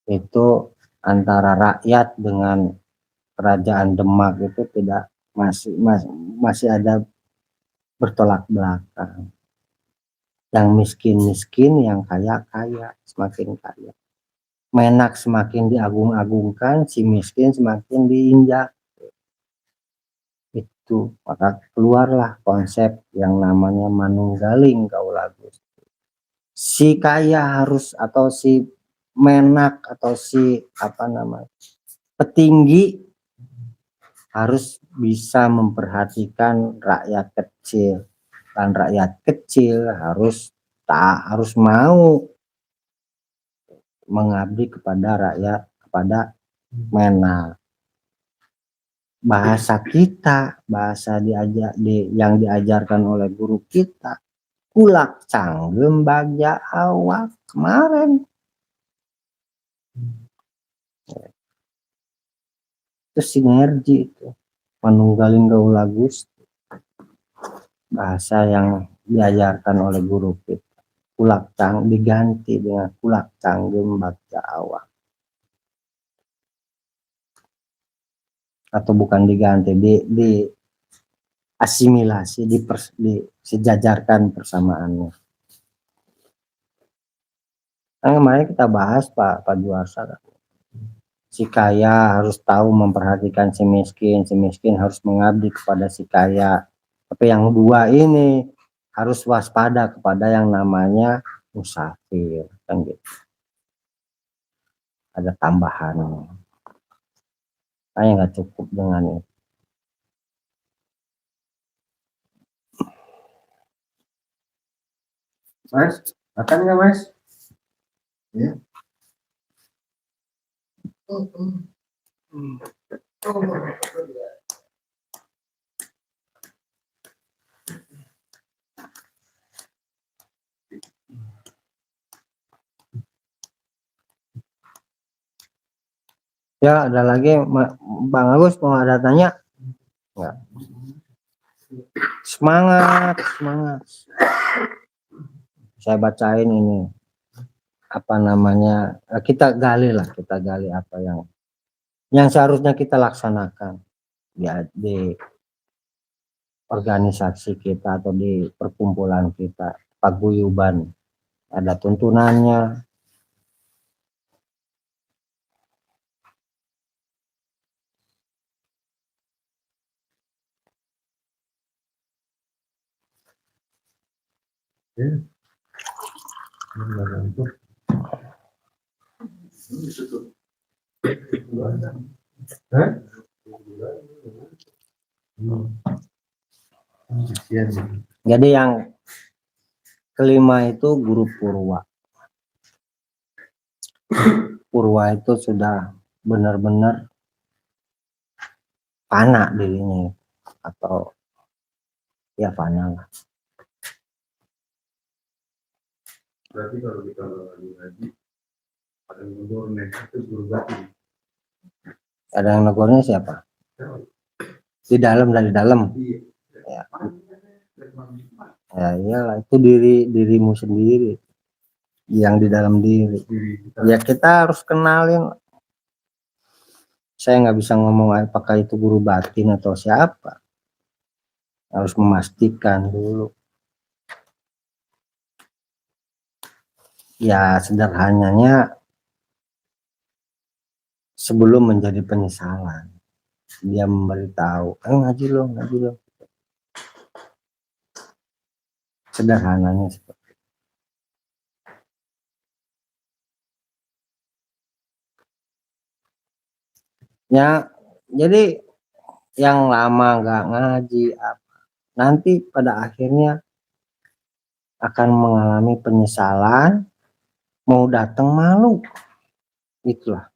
itu antara rakyat dengan kerajaan Demak itu tidak masih ada bertolak belakang. Yang miskin-miskin, yang kaya-kaya, semakin kaya. Menak semakin diagung-agungkan, si miskin semakin diinjak. Itu, maka keluarlah konsep yang namanya manunggaling Kaula Gusti. Si kaya harus, atau si menak, atau si petinggi harus bisa memperhatikan rakyat kecil, dan rakyat kecil harus mau mengabdi kepada rakyat, kepada menak. Bahasa kita, bahasa yang diajarkan oleh guru kita, kulak canggem bagja awak kemarin. Itu sinergi itu, manunggaling Kaula Gusti. Bahasa yang diajarkan oleh guru kita. Kulak diganti dengan kulak canggem bagja awak. Atau bukan diganti, di asimilasi, disejajarkan persamaannya. Nah, kemarin kita bahas Pak Juarsa, si kaya harus tahu memperhatikan si miskin harus mengabdi kepada si kaya. Tapi yang dua ini harus waspada kepada yang namanya musafir, kan gitu. Ada tambahan. Saya nggak cukup dengan itu. Mas, makan nggak Mas? Ya. Ya, ada lagi Bang Agus mau ada tanya? Enggak. Semangat. Saya bacain ini. Apa namanya? Kita gali apa yang seharusnya kita laksanakan di organisasi kita atau di perkumpulan kita, paguyuban. Ada tuntunannya. Jadi yang kelima itu guru Purwa. Purwa itu sudah benar-benar fana dirinya, atau ya fana lah. Berarti kalau kita lagi ngaji, ada yang negornya itu guru batin. Ada yang negornya siapa? Di dalam, dari dalam. Iya. Ya. Ya iyalah, itu dirimu sendiri yang di dalam diri. Ya kita harus kenalin. Saya nggak bisa ngomong apakah itu guru batin atau siapa. Harus memastikan dulu. Ya sederhananya, sebelum menjadi penyesalan, dia memberitahu, ngaji lo. Sederhananya seperti itu. Ya, jadi yang lama nggak ngaji apa, nanti pada akhirnya akan mengalami penyesalan, mau datang malu, itulah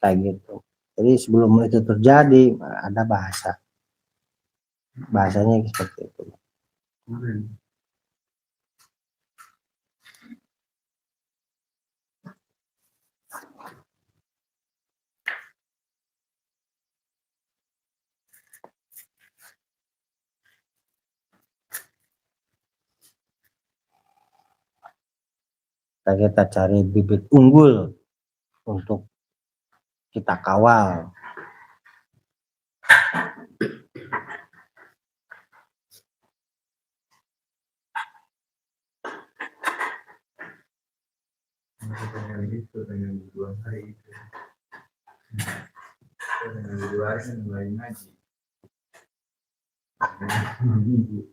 kayak gitu. Jadi sebelum itu terjadi ada bahasanya seperti itu. Kita cari bibit unggul untuk kita kawal. Pengen gitu, pengen 2 hari itu. Pengen 2 hari kan mulai ngaji. Minggu.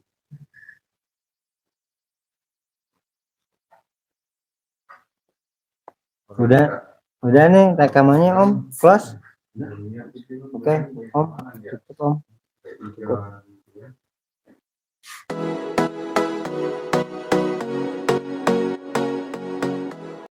Udah nih rekamannya Om, close. Dan niat itu Oke, Om, ya. tutup Om.